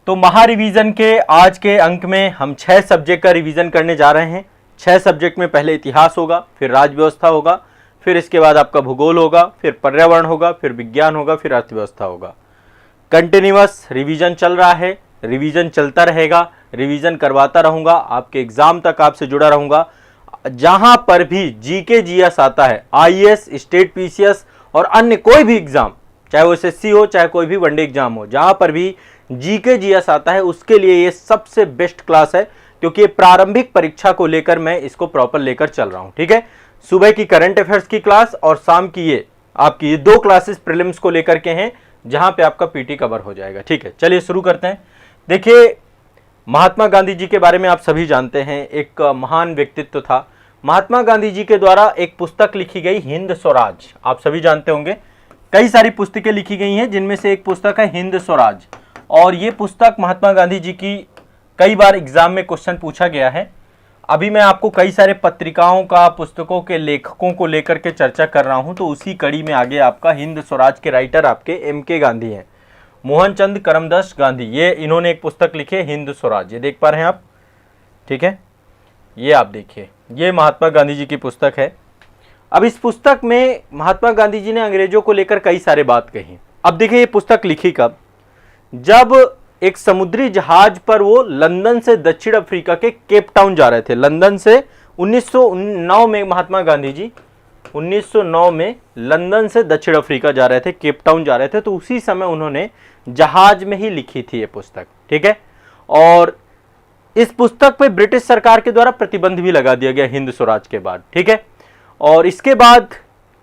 तो महारिवीजन के आज के अंक में हम 6 सब्जेक्ट का रिवीजन करने जा रहे हैं। 6 सब्जेक्ट में पहले इतिहास होगा, फिर राज्य व्यवस्था होगा, फिर इसके बाद आपका भूगोल होगा, फिर पर्यावरण होगा, फिर विज्ञान होगा, फिर अर्थव्यवस्था होगा। कंटिन्यूअस रिवीजन चल रहा है, रिवीजन चलता रहेगा, रिवीजन करवाता रहूँगा, आपके एग्जाम तक आपसे जुड़ा रहूँगा। जहाँ पर भी जीके जीएस आता है, आईएएस, स्टेट पीसीएस और अन्य कोई भी एग्जाम, चाहे वो एसएससी हो चाहे कोई भी वनडे एग्जाम हो, जहाँ पर भी जीके जीएस आता है उसके लिए ये सबसे बेस्ट क्लास है, क्योंकि ये प्रारंभिक परीक्षा को लेकर मैं इसको प्रॉपर लेकर चल रहा हूँ। ठीक है, सुबह की करंट अफेयर्स की क्लास और शाम की ये आपकी 2 क्लासेस प्रीलिम्स को लेकर के हैं, जहां पे आपका पीटी कवर हो जाएगा। ठीक है, चलिए शुरू करते हैं। देखिए, महात्मा गांधी जी के बारे में आप सभी जानते हैं, एक महान व्यक्तित्व था। महात्मा गांधी जी के द्वारा एक पुस्तक लिखी गई, हिंद स्वराज, आप सभी जानते होंगे। कई सारी पुस्तकें लिखी गई हैं, जिनमें से एक पुस्तक है हिंद स्वराज, और ये पुस्तक महात्मा गांधी जी की कई बार एग्जाम में क्वेश्चन पूछा गया है। अभी मैं आपको कई सारे पत्रिकाओं का, पुस्तकों के लेखकों को लेकर के चर्चा कर रहा हूं, तो उसी कड़ी में आगे आपका हिंद स्वराज के राइटर आपके एम.के. गांधी हैं, मोहनचंद करमचंद गांधी। ये इन्होंने एक पुस्तक लिखी है हिंद स्वराज, ये देख पा रहे हैं आप। ठीक है, ये आप देखिए, ये महात्मा गांधी जी की पुस्तक है। अब इस पुस्तक में महात्मा गांधी जी ने अंग्रेजों को लेकर कई सारे बात कही। अब देखिए, ये पुस्तक लिखी कब, जब एक समुद्री जहाज पर वो लंदन से दक्षिण अफ्रीका के केप टाउन जा रहे थे। लंदन से 1909 में महात्मा गांधी जी 1909 में लंदन से दक्षिण अफ्रीका जा रहे थे, केप टाउन जा रहे थे, तो उसी समय उन्होंने जहाज में ही लिखी थी ये पुस्तक। ठीक है, और इस पुस्तक पे ब्रिटिश सरकार के द्वारा प्रतिबंध भी लगा दिया गया हिंद स्वराज के बाद। ठीक है, और इसके बाद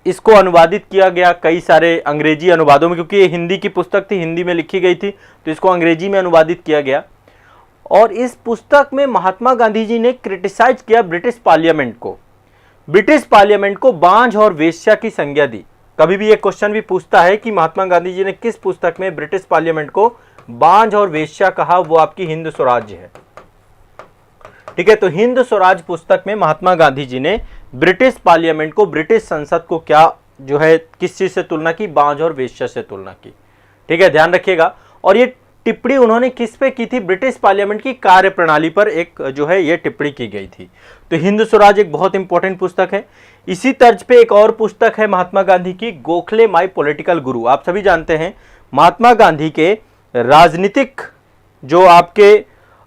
इसको अनुवादित किया गया कई सारे अंग्रेजी अनुवादों में, क्योंकि ये हिंदी की पुस्तक थी, हिंदी में लिखी गई थी, तो इसको अंग्रेजी में अनुवादित किया गया। और इस पुस्तक में महात्मा गांधी जी ने क्रिटिसाइज किया ब्रिटिश पार्लियामेंट को। ब्रिटिश पार्लियामेंट को बांझ और वेश्या की संज्ञा दी। कभी भी ये क्वेश्चन भी पूछता है कि महात्मा गांधी जी ने किस पुस्तक में ब्रिटिश पार्लियामेंट को बांझ और वेश्या कहा, वो आपकी हिंद स्वराज है। ठीक है, तो हिंद स्वराज पुस्तक में महात्मा गांधी जी ने ब्रिटिश पार्लियामेंट को, ब्रिटिश संसद को क्या जो है, किस चीज से तुलना की, बांझ और वेश्या से तुलना की। ठीक है, ध्यान रखिएगा। और ये टिप्पणी उन्होंने किस पे की थी, ब्रिटिश पार्लियामेंट की कार्यप्रणाली पर एक जो है ये टिप्पणी की गई थी। तो हिंद स्वराज एक बहुत इंपॉर्टेंट पुस्तक है। इसी तर्ज पे एक और पुस्तक है महात्मा गांधी की, गोखले माई पॉलिटिकल गुरु। आप सभी जानते हैं महात्मा गांधी के राजनीतिक जो आपके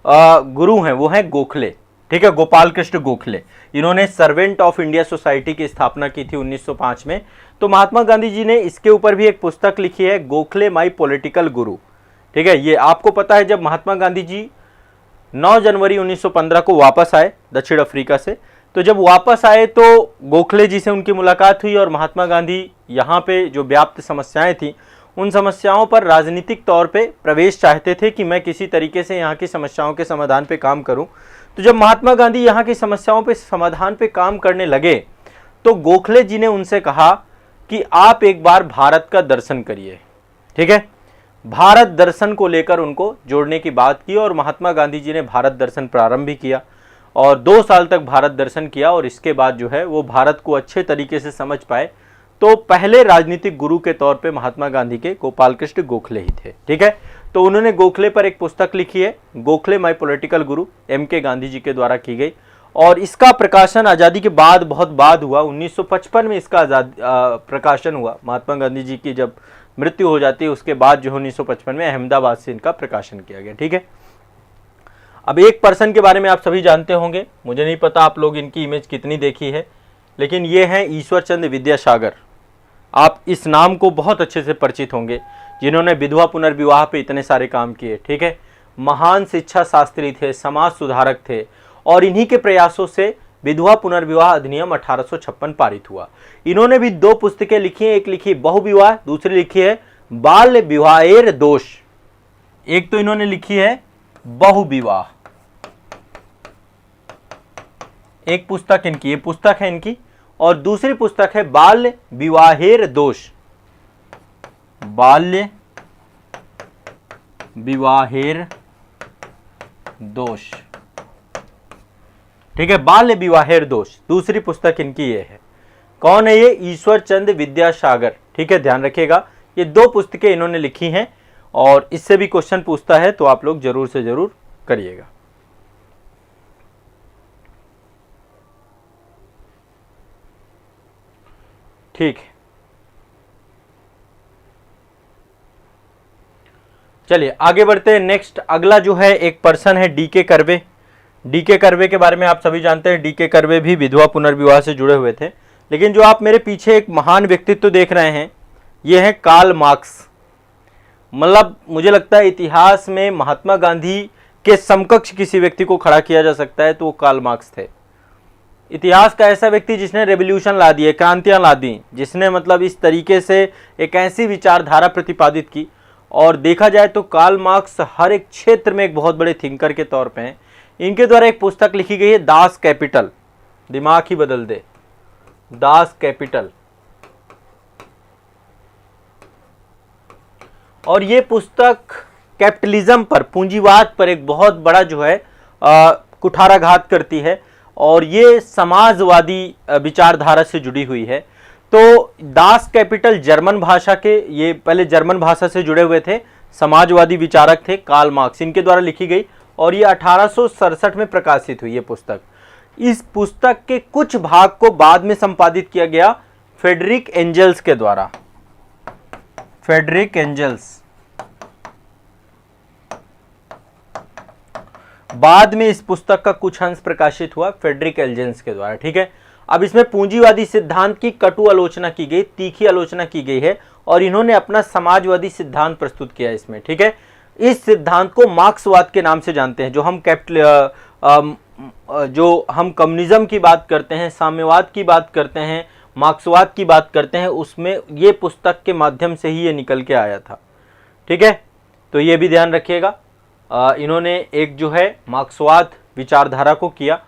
गुरु हैं वो हैं गोखले। ठीक है, गोपाल कृष्ण गोखले। इन्होंने सर्वेंट ऑफ इंडिया सोसाइटी की स्थापना की थी 1905 में। तो महात्मा गांधी जी ने इसके ऊपर भी एक पुस्तक लिखी है, गोखले माई पॉलिटिकल गुरु। ठीक है, ये आपको पता है, जब महात्मा गांधी जी 9 जनवरी 1915 को वापस आए दक्षिण अफ्रीका से, तो जब वापस आए तो गोखले जी से उनकी मुलाकात हुई, और महात्मा गांधी यहाँ पे जो व्याप्त समस्याएं थी, उन समस्याओं पर राजनीतिक तौर पे प्रवेश चाहते थे कि मैं किसी तरीके से यहाँ की समस्याओं के समाधान पे काम करूं। तो जब महात्मा गांधी यहाँ की समस्याओं पे समाधान पे काम करने लगे, तो गोखले जी ने उनसे कहा कि आप एक बार भारत का दर्शन करिए। ठीक है, भारत दर्शन को लेकर उनको जोड़ने की बात की, और महात्मा गांधी जी ने भारत दर्शन प्रारंभ भी किया, और 2 साल तक भारत दर्शन किया, और इसके बाद जो है वो भारत को अच्छे तरीके से समझ पाए। तो पहले राजनीतिक गुरु के तौर पे महात्मा गांधी के गोपाल कृष्ण गोखले ही थे। ठीक है, तो उन्होंने गोखले पर एक पुस्तक लिखी है, Gokhale my political Guru, MK. Gandhi ji के द्वारा की गई, और इसका प्रकाशन आज़ादी के बाद, बहुत बाद हुआ। 1955 में इसका प्रकाशन हुआ। महात्मा गांधी जी की जब मृत्यु हो जाती है उसके बाद जो 1955 में अहमदाबाद से इनका प्रकाशन किया गया। ठीक है, अब एक पर्सन के बारे में आप सभी जानते होंगे, मुझे नहीं पता आप लोग इनकी इमेज कितनी देखी है, लेकिन ये हैं ईश्वर चंद्र विद्यासागर। आप इस नाम को बहुत अच्छे से परिचित होंगे, जिन्होंने विधवा पुनर्विवाह पे इतने सारे काम किए। ठीक है, महान शिक्षा शास्त्री थे, समाज सुधारक थे, और इन्हीं के प्रयासों से विधवा पुनर्विवाह अधिनियम 1856 पारित हुआ। इन्होंने भी 2 पुस्तकें लिखी हैं, एक लिखी बहुविवाह, दूसरी लिखी है बाल्य विवाहेर दोष। एक तो इन्होंने लिखी है बहुविवाह, एक पुस्तक इनकी, ये पुस्तक है इनकी, और दूसरी पुस्तक है बाल्य विवाहेर दोष, बाल्य विवाहेर दोष। ठीक है, बाल्य विवाहेर दोष दूसरी पुस्तक इनकी ये है। कौन है ये? ईश्वर चंद्र विद्यासागर। ठीक है, ध्यान रखिएगा, ये 2 पुस्तकें इन्होंने लिखी हैं, और इससे भी क्वेश्चन पूछता है तो आप लोग जरूर से जरूर करिएगा। ठीक है, चलिए आगे बढ़ते हैं। नेक्स्ट अगला जो है एक पर्सन है डीके कर्वे। डीके कर्वे के बारे में आप सभी जानते हैं, डीके कर्वे भी विधवा पुनर्विवाह से जुड़े हुए थे। लेकिन जो आप मेरे पीछे एक महान व्यक्तित्व देख रहे हैं, ये है कार्ल मार्क्स। मतलब मुझे लगता है इतिहास में महात्मा गांधी के समकक्ष किसी व्यक्ति को खड़ा किया जा सकता है तो वो कार्ल मार्क्स थे। इतिहास का ऐसा व्यक्ति जिसने रेवोल्यूशन ला दिए, क्रांतियां ला दी, जिसने मतलब इस तरीके से एक ऐसी विचारधारा प्रतिपादित की। और देखा जाए तो कार्ल मार्क्स हर एक क्षेत्र में एक बहुत बड़े थिंकर के तौर पे हैं। इनके द्वारा एक पुस्तक लिखी गई है दास कैपिटल, दिमाग ही बदल दे, दास कैपिटल। और ये पुस्तक कैपिटलिज्म पर, पूंजीवाद पर एक बहुत बड़ा जो है कुठाराघात करती है और ये समाजवादी विचारधारा से जुड़ी हुई है। तो दास कैपिटल जर्मन भाषा के, ये पहले जर्मन भाषा से जुड़े हुए थे, समाजवादी विचारक थे कार्ल मार्क्स, इनके द्वारा लिखी गई और ये 1867 में प्रकाशित हुई ये पुस्तक। इस पुस्तक के कुछ भाग को बाद में संपादित किया गया फ्रेडरिक एंजल्स के द्वारा। फ्रेडरिक एंजल्स बाद में इस पुस्तक का कुछ अंश प्रकाशित हुआ फ्रेडरिक एंजल्स के द्वारा। ठीक है, अब इसमें पूंजीवादी सिद्धांत की कटु आलोचना की गई, तीखी आलोचना की गई है और इन्होंने अपना समाजवादी सिद्धांत प्रस्तुत किया इसमें। ठीक है, इस सिद्धांत को मार्क्सवाद के नाम से जानते हैं। जो हम कम्युनिज्म की बात करते हैं, साम्यवाद की बात करते हैं, मार्क्सवाद की बात करते हैं, उसमें ये पुस्तक के माध्यम से ही ये निकल के आया था। ठीक है, तो ये भी ध्यान रखिएगा। इन्होंने एक जो है मार्क्सवाद विचारधारा को किया।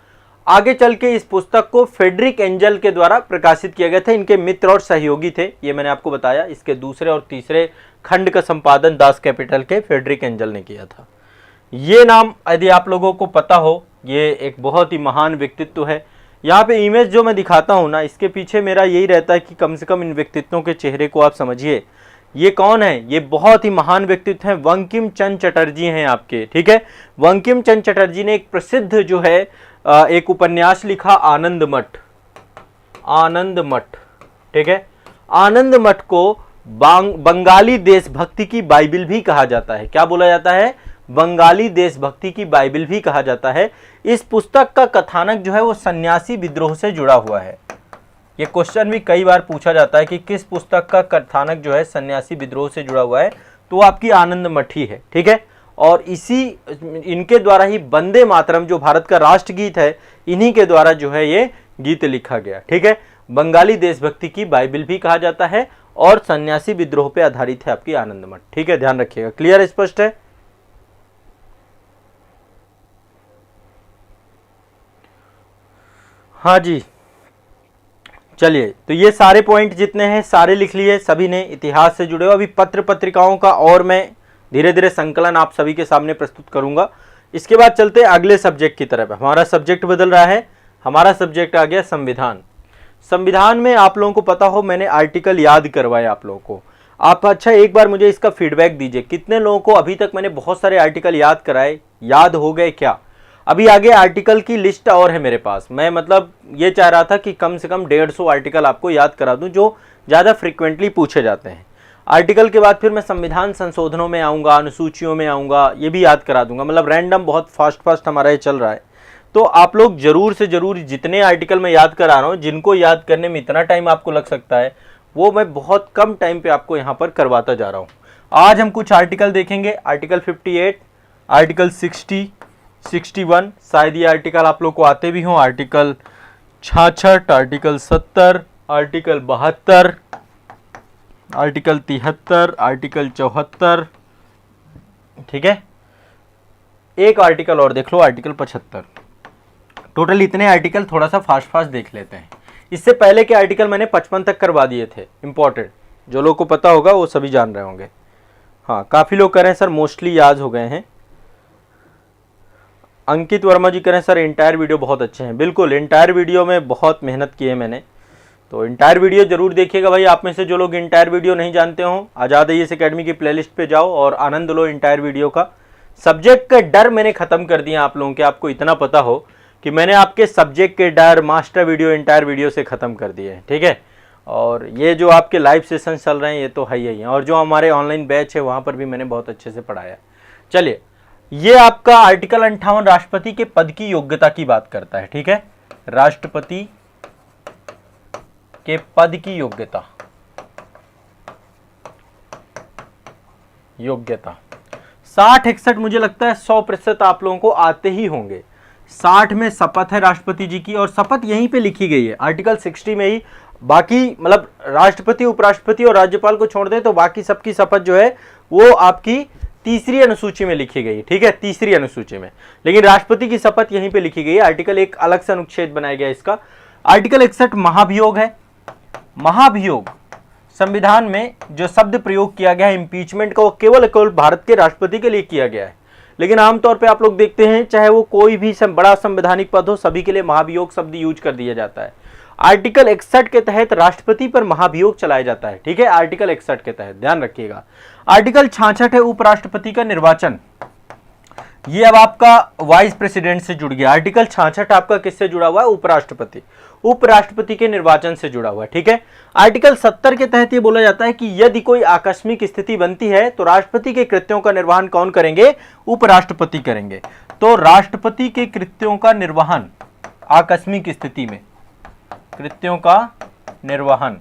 आगे चल के इस पुस्तक को फ्रेडरिक एंजल के द्वारा प्रकाशित किया गया था। इनके मित्र और सहयोगी थे, ये मैंने आपको बताया। इसके दूसरे और तीसरे खंड का संपादन दास कैपिटल के फ्रेडरिक एंजल ने किया था। ये नाम यदि आप लोगों को पता हो, ये एक बहुत ही महान व्यक्तित्व है। यहाँ पे इमेज जो मैं दिखाता हूँ ना, इसके पीछे मेरा यही रहता है कि कम से कम इन व्यक्तित्वों के चेहरे को आप समझिए। ये कौन है? ये बहुत ही महान व्यक्तित्व हैं, बंकिम चंद्र चटर्जी हैं आपके। ठीक है, बंकिम चंद्र चटर्जी ने एक प्रसिद्ध जो है एक उपन्यास लिखा आनंद मठ। आनंद मठ, ठीक है, आनंद मठ को बंगाली देशभक्ति की बाइबिल भी कहा जाता है। क्या बोला जाता है? बंगाली देशभक्ति की बाइबिल भी कहा जाता है। इस पुस्तक का कथानक जो है वो सन्यासी विद्रोह से जुड़ा हुआ है। ये क्वेश्चन भी कई बार पूछा जाता है कि किस पुस्तक का कथानक जो है सन्यासी विद्रोह से जुड़ा हुआ है, तो आपकी आनंद मठ ही है। ठीक है, और इनके द्वारा ही वंदे मातरम जो भारत का राष्ट्रगीत है, इन्हीं के द्वारा जो है ये गीत लिखा गया। ठीक है, बंगाली देशभक्ति की बाइबिल भी कहा जाता है और सन्यासी विद्रोह पे आधारित है आपकी आनंद मठ। ठीक है, ध्यान रखिएगा। क्लियर, स्पष्ट है? हाँ जी, चलिए, तो ये सारे पॉइंट जितने हैं सारे लिख लिए सभी ने, इतिहास से जुड़े हुए। अभी पत्र पत्रिकाओं का और मैं धीरे धीरे संकलन आप सभी के सामने प्रस्तुत करूंगा। इसके बाद चलते हैं अगले सब्जेक्ट की तरफ। हमारा सब्जेक्ट बदल रहा है, हमारा सब्जेक्ट आ गया संविधान। संविधान में आप लोगों को पता हो मैंने आर्टिकल याद करवाए आप लोगों को। आप अच्छा एक बार मुझे इसका फीडबैक दीजिए, कितने लोगों को अभी तक मैंने बहुत सारे आर्टिकल याद कराए, याद हो गए क्या? अभी आगे आर्टिकल की लिस्ट और है मेरे पास। मैं मतलब ये चाह रहा था कि कम से कम 150 आर्टिकल आपको याद करा दूं जो ज़्यादा फ्रिक्वेंटली पूछे जाते हैं। आर्टिकल के बाद फिर मैं संविधान संशोधनों में आऊँगा, अनुसूचियों में आऊँगा, ये भी याद करा दूंगा। मतलब रैंडम बहुत फास्ट हमारा ये चल रहा है। तो आप लोग जरूर से जरूर जितने आर्टिकल मैं याद करा रहा हूँ, जिनको याद करने में इतना टाइम आपको लग सकता है, वो मैं बहुत कम टाइम पे आपको यहाँ पर करवाता जा रहा हूँ। आज हम कुछ आर्टिकल देखेंगे, आर्टिकल 58, आर्टिकल 60, 61, शायद ये आर्टिकल आप लोग को आते भी हों, article 66, article 70, article 72, article 73, article 74। ठीक है, एक आर्टिकल और देख लो, आर्टिकल 75। टोटल इतने आर्टिकल थोड़ा सा फास्ट देख लेते हैं। इससे पहले के आर्टिकल मैंने 55 तक करवा दिए थे, इंपॉर्टेंट। जो लोग को पता होगा वो सभी जान रहे होंगे। हाँ, काफ़ी लोग कह रहे हैं सर मोस्टली याद हो गए हैं। अंकित वर्मा जी कह रहे हैं सर एंटायर वीडियो बहुत अच्छे हैं। बिल्कुल, एंटायर वीडियो में बहुत मेहनत की है मैंने, तो इंटायर वीडियो जरूर देखिएगा भाई। आप में से जो लोग इंटायर वीडियो नहीं जानते हो, आजाद आईएएस एकेडमी की प्लेलिस्ट पे जाओ और आनंद लो इंटायर वीडियो का। सब्जेक्ट का डर मैंने खत्म कर दिया आप लोगों के, आपको इतना पता हो कि मैंने आपके सब्जेक्ट के डर मास्टर वीडियो इंटायर वीडियो से खत्म कर दिए हैं, ठीक है। और ये जो आपके लाइव सेशन चल रहे हैं ये तो है ही है, और जो हमारे ऑनलाइन बैच है वहाँ पर भी मैंने बहुत अच्छे से पढ़ाया। चलिए, ये आपका आर्टिकल 58 राष्ट्रपति के पद की योग्यता की बात करता है, ठीक है। राष्ट्रपति के पद की योग्यता, योग्यता 60-61 मुझे लगता है 100% आप लोगों को आते ही होंगे। 60 में शपथ है राष्ट्रपति जी की, और शपथ यहीं पे लिखी गई है आर्टिकल 60 में ही। बाकी मतलब राष्ट्रपति, उपराष्ट्रपति और राज्यपाल को छोड़ दें तो बाकी सबकी शपथ जो है वो आपकी तीसरी अनुसूची में लिखी गई, ठीक है, तीसरी अनुसूची में। लेकिन राष्ट्रपति की शपथ यहीं पे लिखी गई है। आर्टिकल एक अलग से अनुच्छेद बनाया गया इसका। आर्टिकल 61 महाभियोग है। महाभियोग संविधान में जो शब्द प्रयोग किया गया है इम्पीचमेंट का, वो केवल भारत के राष्ट्रपति के लिए किया गया है। लेकिन आमतौर पे आप लोग देखते हैं चाहे वो कोई भी बड़ा संवैधानिक पद हो, सभी के लिए महाभियोग शब्द यूज कर दिया जाता है। आर्टिकल 61 के तहत राष्ट्रपति पर महाभियोग चलाया जाता है, ठीक है, आर्टिकल 61 के तहत, ध्यान रखिएगा। आर्टिकल 66 है उपराष्ट्रपति का निर्वाचन। ये अब आपका वाइस प्रेसिडेंट से जुड़ गया। आर्टिकल 66 आपका किससे जुड़ा हुआ है? उपराष्ट्रपति, उपराष्ट्रपति के निर्वाचन से जुड़ा हुआ है, ठीक है। आर्टिकल 70 के तहत ये बोला जाता है कि यदि कोई आकस्मिक स्थिति बनती है तो राष्ट्रपति के कृत्यों का निर्वहन कौन करेंगे? उपराष्ट्रपति करेंगे। तो राष्ट्रपति के कृत्यों का निर्वहन आकस्मिक स्थिति में, कृत्यों का निर्वहन।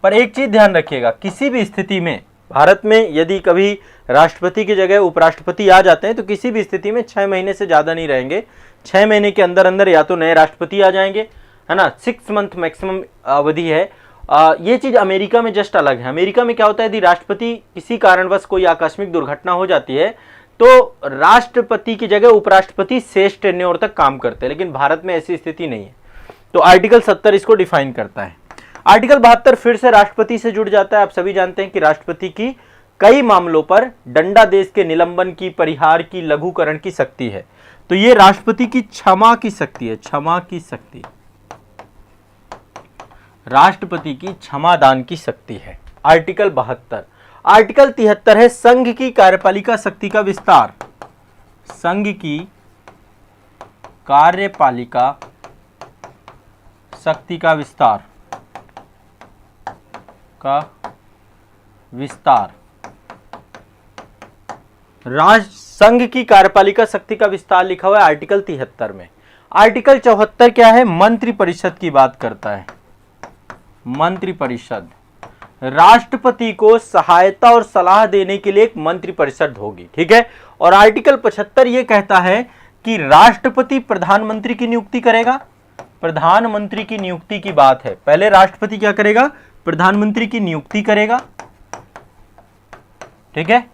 पर एक चीज ध्यान रखिएगा, किसी भी स्थिति में भारत में यदि कभी राष्ट्रपति की जगह उपराष्ट्रपति आ जाते हैं तो किसी भी स्थिति में 6 महीने से ज्यादा नहीं रहेंगे। 6 महीने के अंदर अंदर या तो नए राष्ट्रपति आ जाएंगे, है ना, 6 मंथ मैक्सिमम अवधि है। ये चीज अमेरिका में जस्ट अलग है। अमेरिका में क्या होता है, यदि राष्ट्रपति किसी कारणवश कोई आकस्मिक दुर्घटना हो जाती है तो राष्ट्रपति की जगह उपराष्ट्रपति शेष टेन्योर तक काम करते हैं। लेकिन भारत में ऐसी स्थिति नहीं है। तो आर्टिकल 70 इसको डिफाइन करता है। आर्टिकल 72 फिर से राष्ट्रपति से जुड़ जाता है। आप सभी जानते हैं कि राष्ट्रपति की कई मामलों पर दंडादेश के निलंबन की, परिहार की, लघुकरण की शक्ति है। तो ये राष्ट्रपति की क्षमा की शक्ति है, क्षमा की शक्ति, राष्ट्रपति की क्षमादान की शक्ति है। आर्टिकल 72। आर्टिकल 73 है संघ की कार्यपालिका शक्ति का विस्तार, संघ की कार्यपालिका शक्ति का विस्तार, का विस्तार। राष्ट्र संघ की कार्यपालिका शक्ति का विस्तार लिखा हुआ है आर्टिकल 73 में। आर्टिकल 74 क्या है? मंत्री परिषद की बात करता है। मंत्री परिषद, राष्ट्रपति को सहायता और सलाह देने के लिए एक मंत्री परिषद होगी, ठीक है। और आर्टिकल 75 यह कहता है कि राष्ट्रपति प्रधानमंत्री की नियुक्ति करेगा। प्रधानमंत्री की नियुक्ति की बात है। पहले राष्ट्रपति क्या करेगा? प्रधानमंत्री की नियुक्ति करेगा, ठीक है,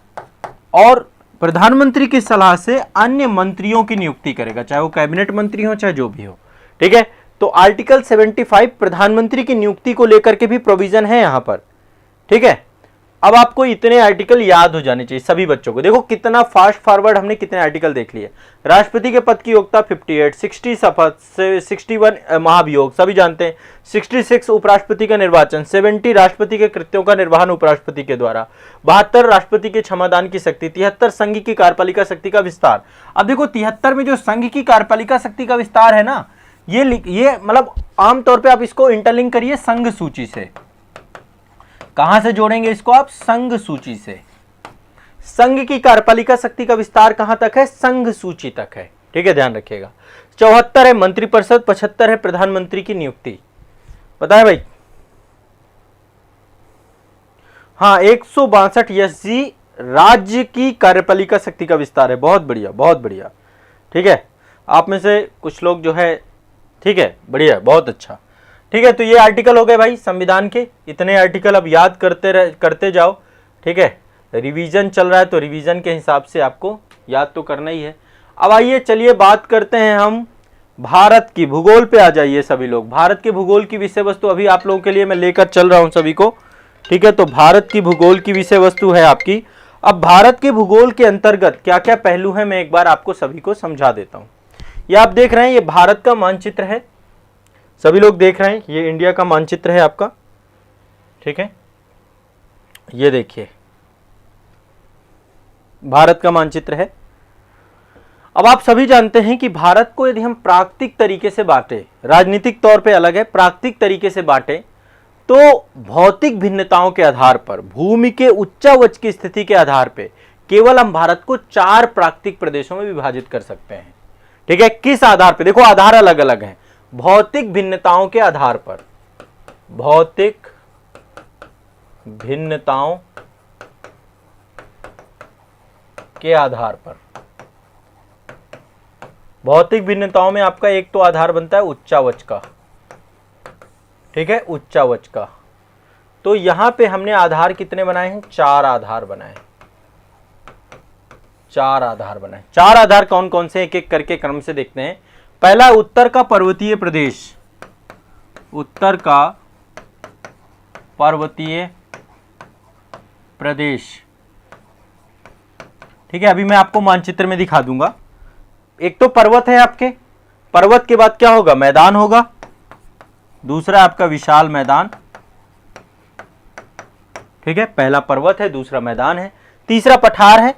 और प्रधानमंत्री की सलाह से अन्य मंत्रियों की नियुक्ति करेगा, चाहे वो कैबिनेट मंत्री हो चाहे जो भी हो, ठीक है। तो आर्टिकल 75 प्रधानमंत्री की नियुक्ति को लेकर के भी प्रोविजन है यहां पर, ठीक है। अब आपको इतने आर्टिकल याद हो जाने चाहिए सभी बच्चों को। देखो कितना फास्ट फॉरवर्ड हमने कितने आर्टिकल देख लिए। राष्ट्रपति के पद की योग्यता 58, 60 शपथ, 61 महाभियोग सभी जानते हैं, 66 उपराष्ट्रपति का निर्वाचन, 70 राष्ट्रपति के कृत्यों का निर्वहन उपराष्ट्रपति के द्वारा, 72 राष्ट्रपति के क्षमादान की शक्ति, 73 संघ की कार्यपालिका शक्ति का विस्तार। अब देखो 73 में जो संघ की कार्यपालिका शक्ति का विस्तार है ना, ये मतलब आमतौर पर आप इसको इंटरलिंक करिए संघ सूची से। कहां से जोड़ेंगे इसको आप? संघ सूची से। संघ की कार्यपालिका शक्ति का विस्तार कहां तक है? संघ सूची तक है, ठीक है, ध्यान रखिएगा। 74 है मंत्रिपरिषद, 75 है प्रधानमंत्री की नियुक्ति। पता है भाई? हाँ, 162 एसजी राज्य की कार्यपालिका शक्ति का विस्तार है। बहुत बढ़िया, बहुत बढ़िया, ठीक है। आप में से कुछ लोग जो है, ठीक है, बढ़िया, बहुत अच्छा, ठीक है। तो ये आर्टिकल हो गए भाई संविधान के। इतने आर्टिकल अब याद करते जाओ, ठीक है। रिवीजन चल रहा है तो रिवीजन के हिसाब से आपको याद तो करना ही है। अब आइए चलिए बात करते हैं हम भारत की। भूगोल पे आ जाइए सभी लोग। भारत के भूगोल की विषय वस्तु अभी आप लोगों के लिए मैं लेकर चल रहा हूं सभी को, ठीक है। तो भारत की भूगोल की विषय वस्तु है आपकी। अब भारत के भूगोल के अंतर्गत क्या क्या पहलू है मैं एक बार आपको सभी को समझा देता हूं। ये आप देख रहे हैं, ये भारत का मानचित्र है। सभी लोग देख रहे हैं, ये इंडिया का मानचित्र है आपका, ठीक है। ये देखिए भारत का मानचित्र है। अब आप सभी जानते हैं कि भारत को यदि हम प्राकृतिक तरीके से बांटे, राजनीतिक तौर पे अलग है, प्राकृतिक तरीके से बांटे तो भौतिक भिन्नताओं के आधार पर, भूमि के उच्चावच की स्थिति के आधार पे केवल हम भारत को 4 प्राकृतिक प्रदेशों में विभाजित कर सकते हैं, ठीक है। किस आधार पे? देखो आधार अलग अलग हैं। भौतिक भिन्नताओं के आधार पर, भौतिक भिन्नताओं के आधार पर, भौतिक भिन्नताओं में आपका एक तो आधार बनता है उच्चावच का, ठीक है, उच्चावच का। तो यहां पे हमने आधार कितने बनाए हैं? 4 आधार बनाए, 4 आधार बनाए। 4 आधार कौन कौन से? एक एक करके क्रम से देखते हैं। पहला उत्तर का पर्वतीय प्रदेश, उत्तर का पर्वतीय प्रदेश, ठीक है। अभी मैं आपको मानचित्र में दिखा दूंगा। एक तो पर्वत है आपके, पर्वत के बाद क्या होगा? मैदान होगा। दूसरा आपका विशाल मैदान, ठीक है। पहला पर्वत है, दूसरा मैदान है, तीसरा पठार है।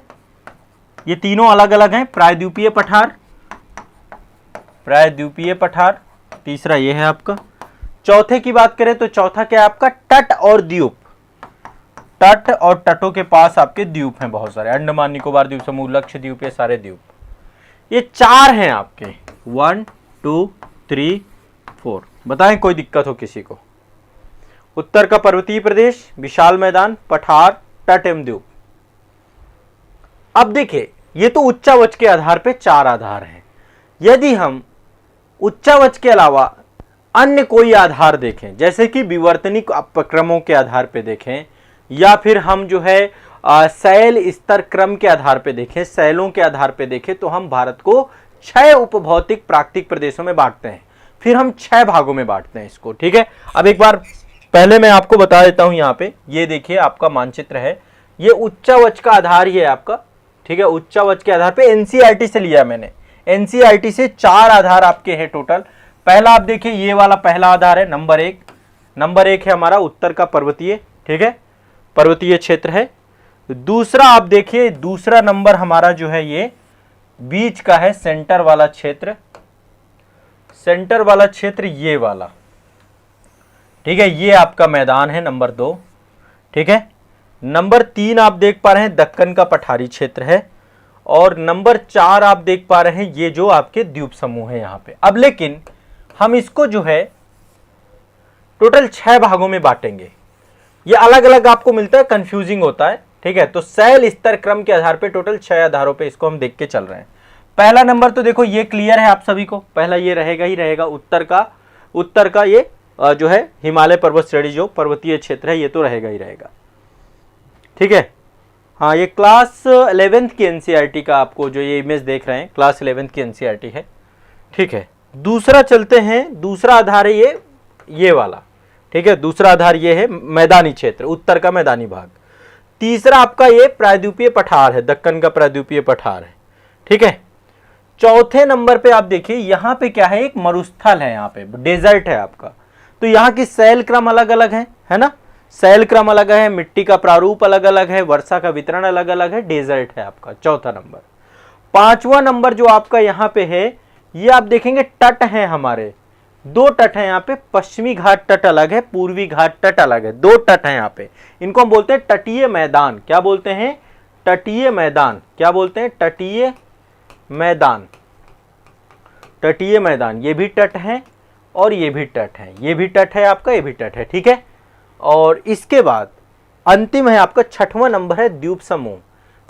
ये तीनों अलग अलग हैं। प्रायद्वीपीय पठार, प्रायद्वीपीय पठार, तीसरा ये है आपका। चौथे की बात करें तो चौथा क्या है आपका? तट और द्वीप, तट और तटों के पास आपके द्वीप हैं बहुत सारे, अंडमान निकोबार द्वीप समूह, लक्षद्वीप, ये सारे द्वीप। ये 4 हैं आपके, 1 2 3 4। बताएं कोई दिक्कत हो किसी को? उत्तर का पर्वतीय प्रदेश, विशाल मैदान, पठार, तट एवं द्वीप। अब देखिए ये तो उच्चावच के आधार पे 4 आधार हैं। यदि हम उच्चावच के अलावा अन्य कोई आधार देखें, जैसे कि विवर्तनिक अपक्रमों के आधार पे देखें, या फिर हम जो है शैल स्तर क्रम के आधार पे देखें, शैलों के आधार पे देखें, तो हम भारत को 6 उपभौतिक प्राकृतिक प्रदेशों में बांटते हैं। फिर हम 6 भागों में बांटते हैं इसको, ठीक है। अब एक बार पहले मैं आपको बता देता हूं, यहाँ पे ये देखिए आपका मानचित्र है, ये उच्चावच का आधार ही है आपका, ठीक है। उच्चावच के आधार पे एनसीईआरटी से लिया मैंने, एनसीईआरटी से 4 आधार आपके हैं टोटल। पहला आप देखिए ये वाला पहला आधार है, नंबर 1। नंबर 1 है हमारा उत्तर का पर्वतीय, ठीक है, पर्वतीय क्षेत्र है। दूसरा आप देखिए, दूसरा नंबर हमारा जो है ये बीच का है, सेंटर वाला क्षेत्र, सेंटर वाला क्षेत्र ये वाला, ठीक है। ये आपका मैदान है नंबर 2, ठीक है। नंबर 3 आप देख पा रहे हैं दक्कन का पठारी क्षेत्र है, और नंबर 4 आप देख पा रहे हैं ये जो आपके द्वीप समूह है यहाँ पे। अब लेकिन हम इसको जो है टोटल 6 भागों में बांटेंगे। ये अलग अलग आपको मिलता है, कंफ्यूजिंग होता है, ठीक है। तो शैल स्तर क्रम के आधार पे टोटल 6 आधारों पे इसको हम देख के चल रहे हैं। पहला नंबर तो देखो ये क्लियर है आप सभी को, पहला ये रहेगा ही रहेगा, उत्तर का ये जो है हिमालय पर्वत श्रेणी जो पर्वतीय क्षेत्र है, ये तो रहेगा ही रहेगा, ठीक है। हाँ, ये क्लास 11th की एनसीईआरटी का आपको जो ये इमेज देख रहे हैं, क्लास 11th की एनसीईआरटी है, ठीक है। दूसरा चलते हैं, दूसरा आधार है ये वाला, ठीक है। दूसरा आधार ये है मैदानी क्षेत्र, उत्तर का मैदानी भाग। तीसरा आपका ये प्रायद्वीपीय पठार है, दक्कन का प्रायद्वीपीय पठार है, ठीक है। चौथे नंबर पे आप देखिए यहाँ पे क्या है, एक मरुस्थल है, यहाँ पे डेजर्ट है आपका। तो यहाँ की शैल क्रम अलग अलग है ना, शैल क्रम अलग है, मिट्टी का प्रारूप अलग अलग है, वर्षा का वितरण अलग अलग है, डेजर्ट है आपका चौथा नंबर। 5वां नंबर जो आपका यहाँ पे है, ये आप देखेंगे तट है हमारे, 2 तट है यहाँ पे, पश्चिमी घाट तट अलग है, पूर्वी घाट तट अलग है, 2 तट है यहाँ पे। इनको हम बोलते हैं तटीय मैदान। क्या बोलते हैं? तटीय मैदान। क्या बोलते हैं? तटीय मैदान, तटीय मैदान। ये भी तट है और ये भी तट है, ये भी तट है आपका, ये भी तट है, ठीक है। और इसके बाद अंतिम है आपका 6वां नंबर है द्वीप समूह।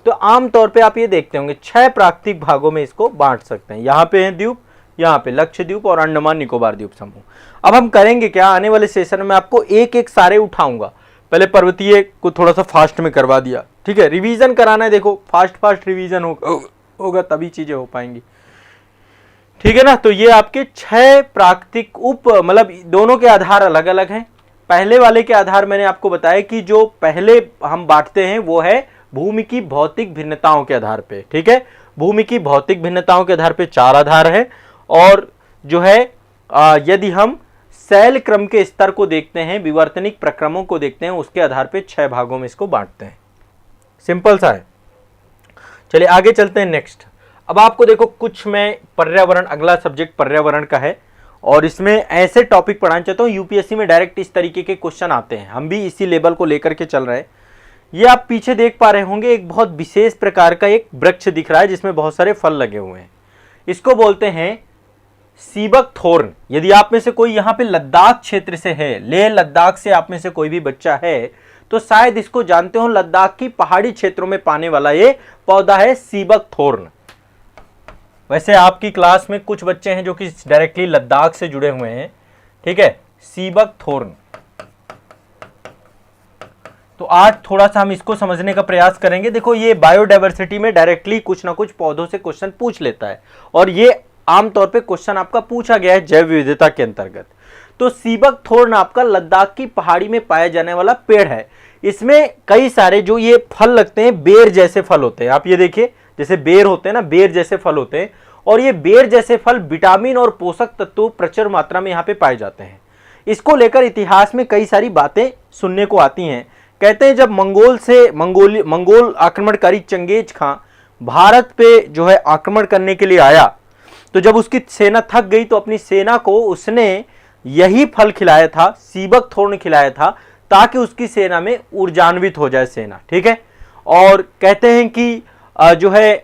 तो आमतौर पे आप ये देखते होंगे 6 प्राकृतिक भागों में इसको बांट सकते हैं। यहाँ पे है द्वीप, यहाँ पे लक्षद्वीप और अंडमान निकोबार द्वीप समूह। अब हम करेंगे क्या, आने वाले सेशन में आपको एक एक सारे उठाऊंगा। पहले पर्वतीय को थोड़ा सा फास्ट में करवा दिया, ठीक है। रिवीजन कराना है, देखो फास्ट रिवीजन होगा तभी चीजें हो पाएंगी, ठीक है ना। तो ये आपके 6 प्राकृतिक मतलब दोनों के आधार अलग अलग हैं। पहले वाले के आधार मैंने आपको बताया कि जो पहले हम बांटते हैं वो है भूमि की भौतिक भिन्नताओं के आधार पे, ठीक है। भूमि की भौतिक भिन्नताओं के आधार पे 4 आधार है। और जो है यदि हम शैल क्रम के स्तर को देखते हैं, विवर्तनिक प्रक्रमों को देखते हैं, उसके आधार पे 6 भागों में इसको बांटते हैं। सिंपल सा है। चलिए आगे चलते हैं नेक्स्ट। अब आपको देखो कुछ मैं पर्यावरण, अगला सब्जेक्ट पर्यावरण का है और इसमें ऐसे टॉपिक पढ़ाना चाहता हूँ यूपीएससी में डायरेक्ट इस तरीके के क्वेश्चन आते हैं, हम भी इसी लेवल को लेकर के चल रहे हैं। ये आप पीछे देख पा रहे होंगे एक बहुत विशेष प्रकार का एक वृक्ष दिख रहा है जिसमें बहुत सारे फल लगे हुए हैं, इसको बोलते हैं सीबक थोर्न। यदि आप में से कोई यहाँ पे लद्दाख क्षेत्र से है, लेह लद्दाख से आप में से कोई भी बच्चा है तो शायद इसको जानते हो, लद्दाख की पहाड़ी क्षेत्रों में पाने वाला ये पौधा है सीबक थोर्न। वैसे आपकी क्लास में कुछ बच्चे हैं जो कि डायरेक्टली लद्दाख से जुड़े हुए हैं, ठीक है, सीबक थोर्न। तो आज थोड़ा सा हम इसको समझने का प्रयास करेंगे। देखो ये बायोडायवर्सिटी में डायरेक्टली कुछ ना कुछ पौधों से क्वेश्चन पूछ लेता है और ये आमतौर पे क्वेश्चन आपका पूछा गया है जैव विविधता के अंतर्गत। तो सीबक थोर्न आपका लद्दाख की पहाड़ी में पाया जाने वाला पेड़ है। इसमें कई सारे जो ये फल लगते हैं बेर जैसे फल होते हैं, आप ये देखिए जैसे बेर होते हैं ना, बेर जैसे फल होते हैं और ये बेर जैसे फल विटामिन और पोषक तत्व प्रचुर मात्रा में यहाँ पे पाए जाते हैं। इसको लेकर इतिहास में कई सारी बातें सुनने को आती हैं। कहते हैं जब मंगोल आक्रमणकारी चंगेज खां भारत पे जो है आक्रमण करने के लिए आया तो जब उसकी सेना थक गई तो अपनी सेना को उसने यही फल खिलाया था, सीबक थोर्न खिलाया था, ताकि उसकी सेना में ऊर्जान्वित हो जाए सेना, ठीक है। और कहते हैं कि जो है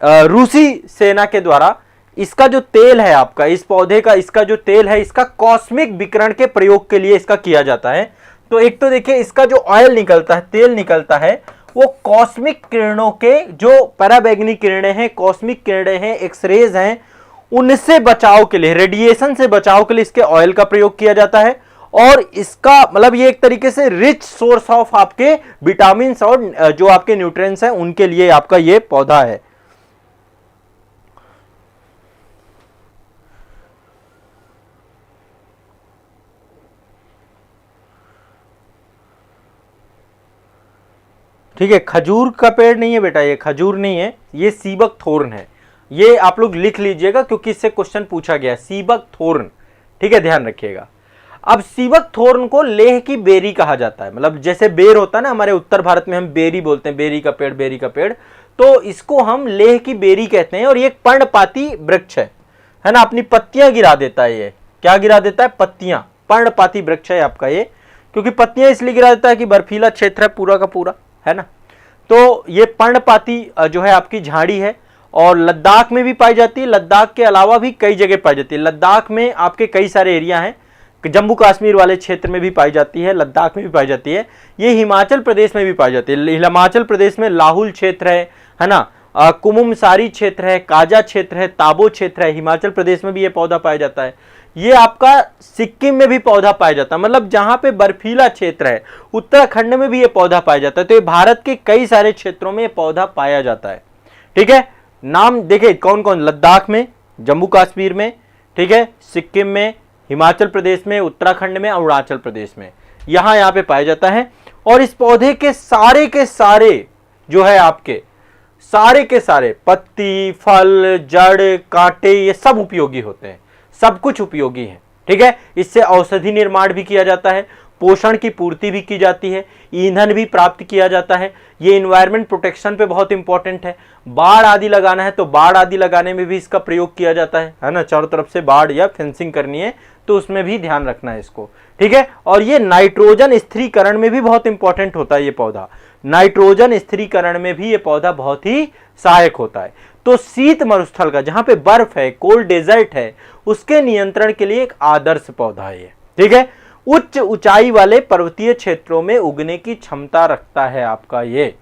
रूसी सेना के द्वारा इसका जो तेल है आपका, इस पौधे का इसका जो तेल है, इसका कॉस्मिक विकिरण के प्रयोग के लिए इसका किया जाता है। तो एक तो देखिए इसका जो ऑयल निकलता है, तेल निकलता है, वो कॉस्मिक किरणों के जो पराबैंगनी किरणें हैं, कॉस्मिक किरणें हैं, एक्सरेज हैं, उनसे बचाव के लिए, रेडिएशन से बचाव के लिए इसके ऑयल का प्रयोग किया जाता है। और इसका मतलब ये एक तरीके से रिच सोर्स ऑफ आपके विटामिन और जो आपके न्यूट्रिएंट्स हैं उनके लिए आपका ये पौधा है। ठीक है, खजूर का पेड़ नहीं है बेटा, ये खजूर नहीं है, ये सीबक थोर्न है। ये आप लोग लिख लीजिएगा क्योंकि इससे क्वेश्चन पूछा गया, सीबक थोर्न, ठीक है, ध्यान रखिएगा। अब सीबक थोर्न को लेह की बेरी कहा जाता है, मतलब जैसे बेर होता है ना हमारे उत्तर भारत में हम बेरी बोलते हैं, बेरी का पेड़, बेरी का पेड़, तो इसको हम लेह की बेरी कहते हैं। और ये एक पर्णपाती वृक्ष है ना, अपनी पत्तियां गिरा देता है। ये क्या गिरा देता है? पत्तियां। पर्णपाती वृक्ष है आपका ये, क्योंकि पत्तियां इसलिए गिरा देता है कि बर्फीला क्षेत्र है पूरा का पूरा, है ना। तो ये पर्णपाती जो है आपकी झाड़ी है और लद्दाख में भी पाई जाती है, लद्दाख के अलावा भी कई जगह पाई जाती है। लद्दाख में आपके कई सारे एरिया हैं, जम्मू कश्मीर वाले क्षेत्र में भी पाई जाती है, लद्दाख में भी पाई जाती है, ये हिमाचल प्रदेश में भी पाई जाती है। हिमाचल प्रदेश में लाहुल क्षेत्र है ना, कुमुमसारी क्षेत्र है, काजा क्षेत्र है, ताबो क्षेत्र है, हिमाचल प्रदेश में भी ये पौधा पाया जाता है। ये आपका सिक्किम में भी पौधा पाया जाता है, मतलब जहां पे बर्फीला क्षेत्र है, उत्तराखंड में भी ये पौधा पाया जाता है। तो ये भारत के कई सारे क्षेत्रों में ये पौधा पाया जाता है, ठीक है। नाम देखिए कौन कौन, लद्दाख में, जम्मू कश्मीर में, ठीक है, सिक्किम में, हिमाचल प्रदेश में, उत्तराखंड में, अरुणाचल प्रदेश में, यहाँ पे पाया जाता है। और इस पौधे के सारे जो है आपके सारे के सारे पत्ती, फल, जड़, कांटे, ये सब उपयोगी होते हैं, सब कुछ उपयोगी है, ठीक है। इससे औषधि निर्माण भी किया जाता है, पोषण की पूर्ति भी की जाती है, ईंधन भी प्राप्त किया जाता है। ये इन्वायरमेंट प्रोटेक्शन पे बहुत इंपॉर्टेंट है। बाढ़ आदि लगाना है तो बाढ़ आदि लगाने में भी इसका प्रयोग किया जाता है ना, चारों तरफ से बाढ़ या फेंसिंग करनी है तो उसमें भी ध्यान रखना है इसको, ठीक है। और ये नाइट्रोजन स्थिरीकरण में भी बहुत इंपॉर्टेंट होता है ये पौधा, नाइट्रोजन स्थिरीकरण में भी ये पौधा बहुत ही सहायक होता है। तो शीत मरुस्थल का, जहां पे बर्फ है, कोल्ड डेजर्ट है, उसके नियंत्रण के लिए एक आदर्श पौधा है ये, ठीक है। उच्च ऊंचाई वाले पर्वतीय क्षेत्रों में उगने की क्षमता रखता है आपका ये,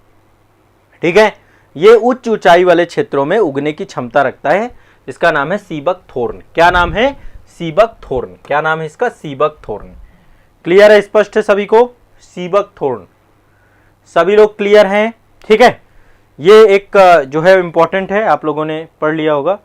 ठीक है। ये उच्च ऊंचाई वाले क्षेत्रों में उगने की क्षमता रखता है। इसका नाम है सीबक थोर्न। क्या नाम है? सीबक थोर्न। क्या नाम है इसका? सीबक थोर्न। क्लियर है, स्पष्ट है सभी को? सीबक थोर्न, सभी लोग क्लियर हैं, ठीक है। ये एक जो है इंपॉर्टेंट है, आप लोगों ने पढ़ लिया होगा।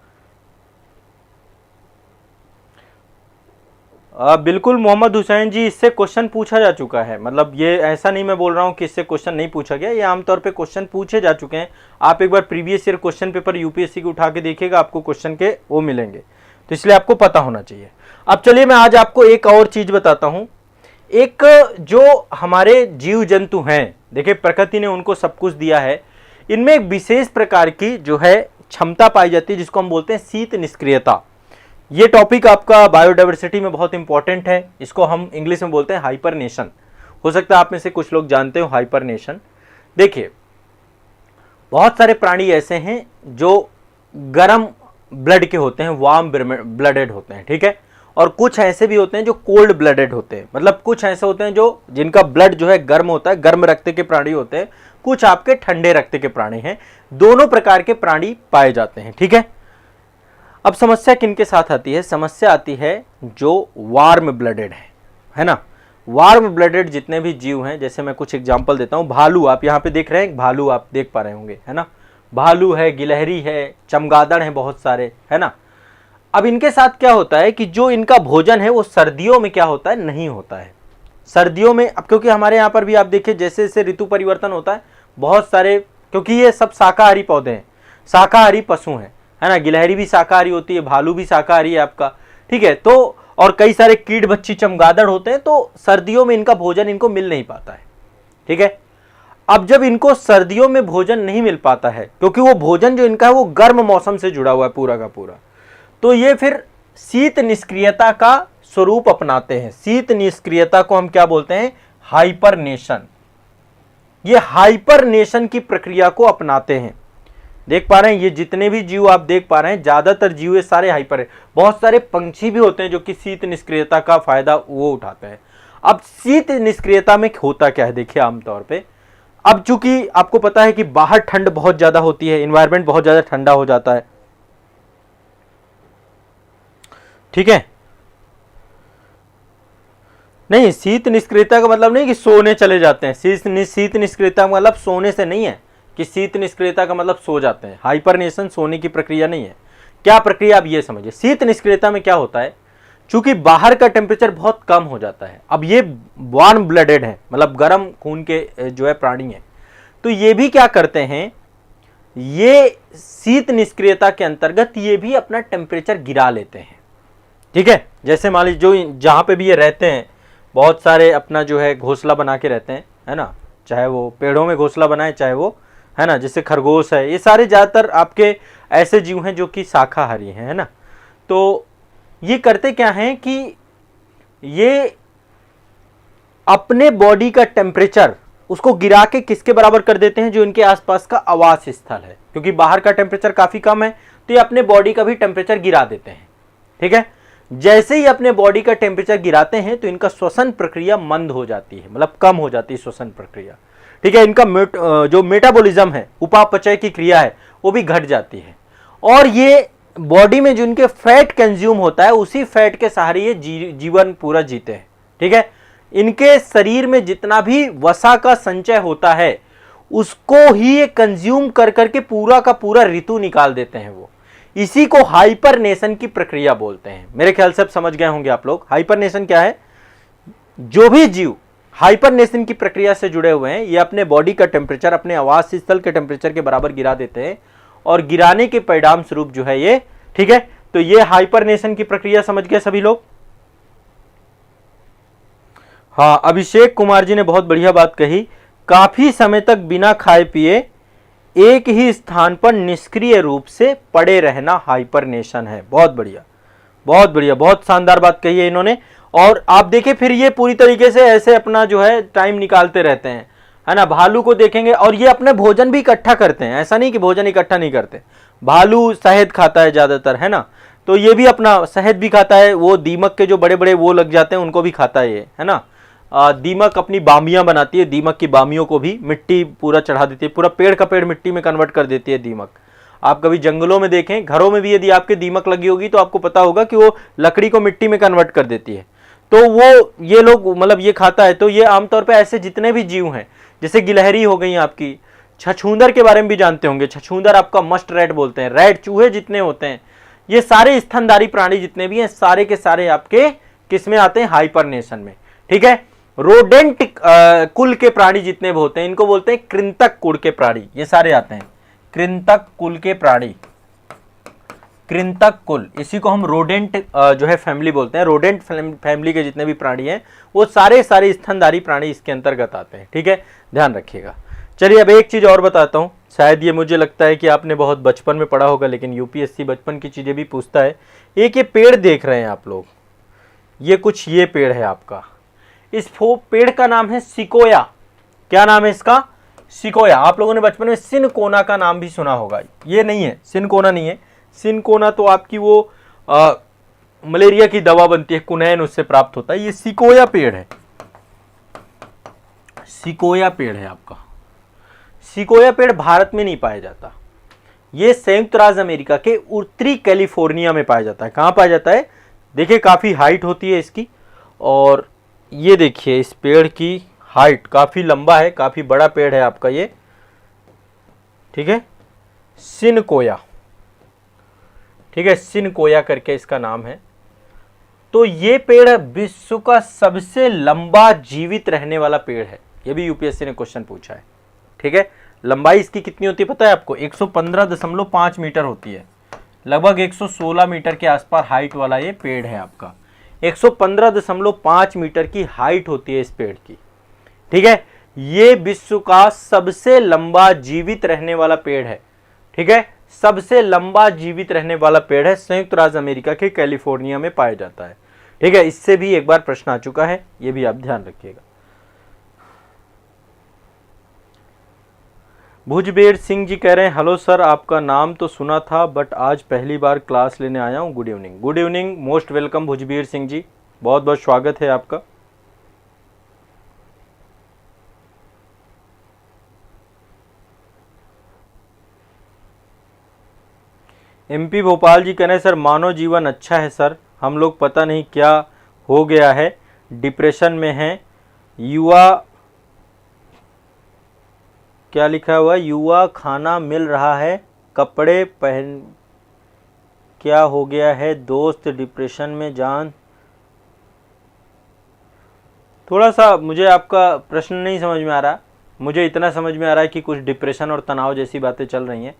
बिल्कुल मोहम्मद हुसैन जी, इससे क्वेश्चन पूछा जा चुका है, मतलब ये ऐसा नहीं मैं बोल रहा हूं कि इससे क्वेश्चन नहीं पूछा गया, ये आमतौर पे क्वेश्चन पूछे जा चुके हैं। आप एक बार previous year question paper UPSC को उठा के देखिएगा, आपको क्वेश्चन के वो मिलेंगे, तो इसलिए आपको पता होना चाहिए। अब चलिए मैं आज आपको एक और चीज बताता हूं। एक जो हमारे जीव जंतु हैं, देखिए प्रकृति ने उनको सब कुछ दिया है, इनमें एक विशेष प्रकार की जो है क्षमता पाई जाती है जिसको हम बोलते हैं शीत निष्क्रियता। ये टॉपिक आपका बायोडाइवर्सिटी में बहुत इंपॉर्टेंट है, इसको हम इंग्लिश में बोलते हैं हाइपरनेशन। हो सकता है आप में से कुछ लोग जानते हो हाइपरनेशन। देखिए बहुत सारे प्राणी ऐसे हैं जो गर्म ब्लड के होते हैं, वार्म ब्लडेड होते हैं, ठीक है, और कुछ ऐसे भी होते हैं जो कोल्ड ब्लडेड होते हैं, मतलब कुछ ऐसे होते हैं जो जिनका ब्लड जो है गर्म होता है, गर्म रक्त के प्राणी होते हैं, कुछ आपके ठंडे रक्त के प्राणी हैं। दोनों प्रकार के प्राणी पाए जाते हैं, ठीक है। अब समस्या किनके साथ आती है? समस्या आती है जो वार्म ब्लडेड है ना। वार्म ब्लडेड जितने भी जीव हैं, जैसे मैं कुछ एग्जांपल देता हूं, भालू, आप यहां पे देख रहे हैं, भालू आप देख पा रहे होंगे, है ना, भालू है, गिलहरी है, चमगादड़ है, बहुत सारे, है ना। अब इनके साथ क्या होता है कि जो इनका भोजन है वो सर्दियों में क्या होता है, नहीं होता है। सर्दियों में, अब क्योंकि हमारे यहाँ पर भी आप देखिए जैसे जैसे ऋतु परिवर्तन होता है, बहुत सारे, क्योंकि ये सब शाकाहारी पौधे हैं, शाकाहारी पशु हैं, है ना, गिलहरी भी शाकाहारी होती है, भालू भी शाकाहारी है आपका, ठीक है। तो और कई सारे कीट बच्ची चमगादड़ होते हैं, तो सर्दियों में इनका भोजन इनको मिल नहीं पाता है, ठीक है। अब जब इनको सर्दियों में भोजन नहीं मिल पाता है, क्योंकि वो भोजन जो इनका है वो गर्म मौसम से जुड़ा हुआ है पूरा का पूरा, तो ये फिर शीत निष्क्रियता का स्वरूप अपनाते हैं। शीत निष्क्रियता को हम क्या बोलते हैं? हाइपरनेशन। ये हाइपरनेशन की प्रक्रिया को अपनाते हैं। देख पा रहे हैं ये जितने भी जीव आप देख पा रहे हैं, ज्यादातर जीव ये सारे हाइपर है। बहुत सारे पंछी भी होते हैं जो कि शीत निष्क्रियता का फायदा वो उठाते हैं। अब शीत निष्क्रियता में होता क्या है, देखिए आमतौर पे, अब चूंकि आपको पता है कि बाहर ठंड बहुत ज्यादा होती है, एनवायरनमेंट बहुत ज्यादा ठंडा हो जाता है, ठीक है। नहीं, शीत निष्क्रियता का मतलब नहीं कि सोने चले जाते हैं। शीत निष्क्रियता का मतलब सोने से नहीं है कि शीत निष्क्रियता का मतलब सो जाते हैं। हाइपरनेशन सोने की प्रक्रिया नहीं है। क्या प्रक्रिया, आप ये समझिए। शीत निष्क्रियता में क्या होता है, चूंकि बाहर का टेम्परेचर बहुत कम हो जाता है, अब ये वार्म ब्लडेड है, मतलब गर्म खून के जो है प्राणी है, तो ये भी क्या करते हैं, ये शीत निष्क्रियता के अंतर्गत ये भी अपना टेम्परेचर गिरा लेते हैं, ठीक है। जैसे मान लीजिए जो जहां पे भी ये रहते हैं, बहुत सारे अपना जो है घोंसला बना के रहते हैं, है ना, चाहे वो पेड़ों में घोंसला बनाए, चाहे वो, है ना, जैसे खरगोश है, ये सारे ज्यादातर आपके ऐसे जीव हैं जो कि शाकाहारी हैं, है ना। तो ये करते क्या हैं कि ये अपने बॉडी का टेम्परेचर उसको गिरा के किसके बराबर कर देते हैं, जो इनके आसपास का आवास स्थल है, क्योंकि बाहर का टेम्परेचर काफी कम है, तो ये अपने बॉडी का भी टेम्परेचर गिरा देते हैं, ठीक है। जैसे ही अपने बॉडी का टेम्परेचर गिराते हैं तो इनका श्वसन प्रक्रिया मंद हो जाती है, मतलब कम हो जाती है श्वसन प्रक्रिया, ठीक है। इनका जो मेटाबॉलिज्म है, उपापचय की क्रिया है, वो भी घट जाती है, और ये बॉडी में जो इनके फैट कंज्यूम होता है, उसी फैट के सहारे ये जीवन पूरा जीते हैं, ठीक है। इनके शरीर में जितना भी वसा का संचय होता है उसको ही ये कंज्यूम कर करके पूरा का पूरा ऋतु निकाल देते हैं वो। इसी को हाइपरनेशन की प्रक्रिया बोलते हैं। मेरे ख्याल से अब समझ गए होंगे आप लोग हाइपरनेशन क्या है। जो भी जीव हाइपरनेशन की प्रक्रिया से जुड़े हुए हैं, ये अपने बॉडी का टेम्परेचर अपने आवास स्थल के टेम्परेचर के बराबर गिरा देते हैं, और गिराने के परिणाम स्वरूप जो है ये, ठीक है। तो ये हाइपरनेशन की प्रक्रिया समझ गए सभी लोग। हाँ, अभिषेक कुमार जी ने बहुत बढ़िया बात कही, काफी समय तक बिना खाए पिए एक ही स्थान पर निष्क्रिय रूप से पड़े रहना हाइपरनेशन है। बहुत बढ़िया, बहुत बढ़िया, बहुत शानदार बात कही है इन्होंने। और आप देखिए फिर ये पूरी तरीके से ऐसे अपना जो है टाइम निकालते रहते हैं, है ना। भालू को देखेंगे, और ये अपने भोजन भी इकट्ठा करते हैं, ऐसा नहीं कि भोजन इकट्ठा नहीं करते। भालू शहद खाता है ज्यादातर, है ना, तो ये भी अपना शहद भी खाता है। वो दीमक के जो बड़े बड़े वो लग जाते हैं उनको भी खाता है ये, है ना। दीमक अपनी बामियां बनाती है, दीमक की बामियों को भी मिट्टी पूरा चढ़ा देती है, पूरा पेड़ का पेड़ मिट्टी में कन्वर्ट कर देती है दीमक। आप कभी जंगलों में देखें, घरों में भी यदि आपके दीमक लगी होगी तो आपको पता होगा कि वो लकड़ी को मिट्टी में कन्वर्ट कर देती है। तो वो ये लोग मतलब ये खाता है। तो ये आमतौर पर ऐसे जितने भी जीव हैं, जैसे गिलहरी हो गई आपकी, छछूंदर के बारे में भी जानते होंगे, छछूंदर आपका मस्ट रैट बोलते हैं, रैट चूहे जितने होते हैं, ये सारे स्तनधारी प्राणी जितने भी हैं, सारे के सारे आपके किस में आते हैं, हाइपरनेशन में, ठीक है। रोडेंट कुल के प्राणी जितने भी होते हैं, इनको बोलते हैं कृंतक कुल के प्राणी, ये सारे आते हैं कृंतक कुल के प्राणी। कृंतक कुल, इसी को हम रोडेंट जो है फैमिली बोलते हैं। रोडेंट फैमिली के जितने भी प्राणी हैं वो सारे स्तनधारी प्राणी इसके अंतर्गत आते हैं। ठीक है, ध्यान रखिएगा। चलिए अब एक चीज और बताता हूँ, शायद ये मुझे लगता है कि आपने बहुत बचपन में पढ़ा होगा, लेकिन यूपीएससी बचपन की चीजें भी पूछता है। एक ये पेड़ देख रहे हैं आप लोग, ये पेड़ है आपका, इस पेड़ का नाम है सिकोया। क्या नाम है इसका? सिकोया। आप लोगों ने बचपन में सिनकोना का नाम भी सुना होगा। ये नहीं है, सिनकोना नहीं है। सिनकोना तो आपकी वो मलेरिया की दवा बनती है, कुनैन उससे प्राप्त होता है। ये सिकोया पेड़ है, सिकोया पेड़ है आपका। सिकोया पेड़ भारत में नहीं पाया जाता, ये संयुक्त राज्य अमेरिका के उत्तरी कैलिफोर्निया में पाया जाता है। कहां पाया जाता है? देखिए काफी हाइट होती है इसकी, और ये देखिए इस पेड़ की हाइट काफी लंबा है, काफी बड़ा पेड़ है आपका ये। ठीक है, सिनकोया। ठीक है, सिनकोया करके इसका नाम है। तो ये पेड़ विश्व का सबसे लंबा जीवित रहने वाला पेड़ है। ये भी यूपीएससी ने क्वेश्चन पूछा है। ठीक है, लंबाई इसकी कितनी होती है पता है आपको? 115.5 मीटर होती है। लगभग 116 मीटर के आसपास हाइट वाला ये पेड़ है आपका। 115.5 मीटर की हाइट होती है इस पेड़ की। ठीक है, ये विश्व का सबसे लंबा जीवित रहने वाला पेड़ है। ठीक है, सबसे लंबा जीवित रहने वाला पेड़ है, संयुक्त राज्य अमेरिका के कैलिफोर्निया में पाया जाता है। ठीक है, इससे भी एक बार प्रश्न आ चुका है, ये भी आप ध्यान रखिएगा। भुजबीर सिंह जी कह रहे हैं, हेलो सर, आपका नाम तो सुना था बट आज पहली बार क्लास लेने आया हूं। Good evening. Good evening, most welcome Bhujbir Singh ji, बहुत बहुत स्वागत है आपका। एमपी भोपाल जी कह रहे हैं, सर मानव जीवन अच्छा है सर, हम लोग पता नहीं क्या हो गया है, डिप्रेशन में हैं। युवा, क्या लिखा हुआ? युवा खाना मिल रहा है, कपड़े पहन, क्या हो गया है दोस्त, डिप्रेशन में जान। थोड़ा सा मुझे आपका प्रश्न नहीं समझ में आ रहा। मुझे इतना समझ में आ रहा है कि कुछ डिप्रेशन और तनाव जैसी बातें चल रही हैं।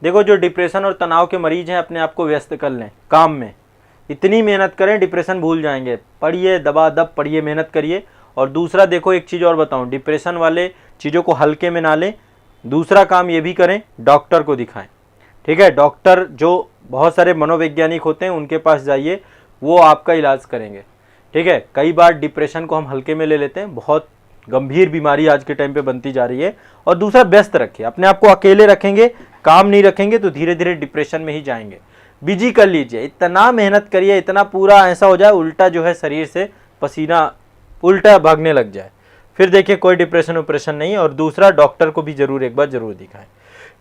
देखो, जो डिप्रेशन और तनाव के मरीज हैं अपने आप को व्यस्त कर लें काम में, इतनी मेहनत करें डिप्रेशन भूल जाएंगे। पढ़िए, दबा दब पढ़िए, मेहनत करिए। और दूसरा देखो, एक चीज़ और बताऊं, डिप्रेशन वाले चीज़ों को हल्के में ना लें। दूसरा काम ये भी करें, डॉक्टर को दिखाएं। ठीक है, डॉक्टर जो बहुत सारे मनोवैज्ञानिक होते हैं उनके पास जाइए, वो आपका इलाज करेंगे। ठीक है, कई बार डिप्रेशन को हम हल्के में ले लेते हैं, बहुत गंभीर बीमारी आज के टाइम पे बनती जा रही है। और दूसरा, व्यस्त रखिए अपने आप को, अकेले रखेंगे, काम नहीं रखेंगे तो धीरे धीरे डिप्रेशन में ही जाएंगे। बिजी कर लीजिए, इतना मेहनत करिए, इतना पूरा ऐसा हो जाए उल्टा जो है शरीर से पसीना उल्टा भागने लग जाए, फिर देखिए कोई डिप्रेशन ऑपरेशन नहीं। और दूसरा, डॉक्टर को भी जरूर एक बार जरूर दिखाएं।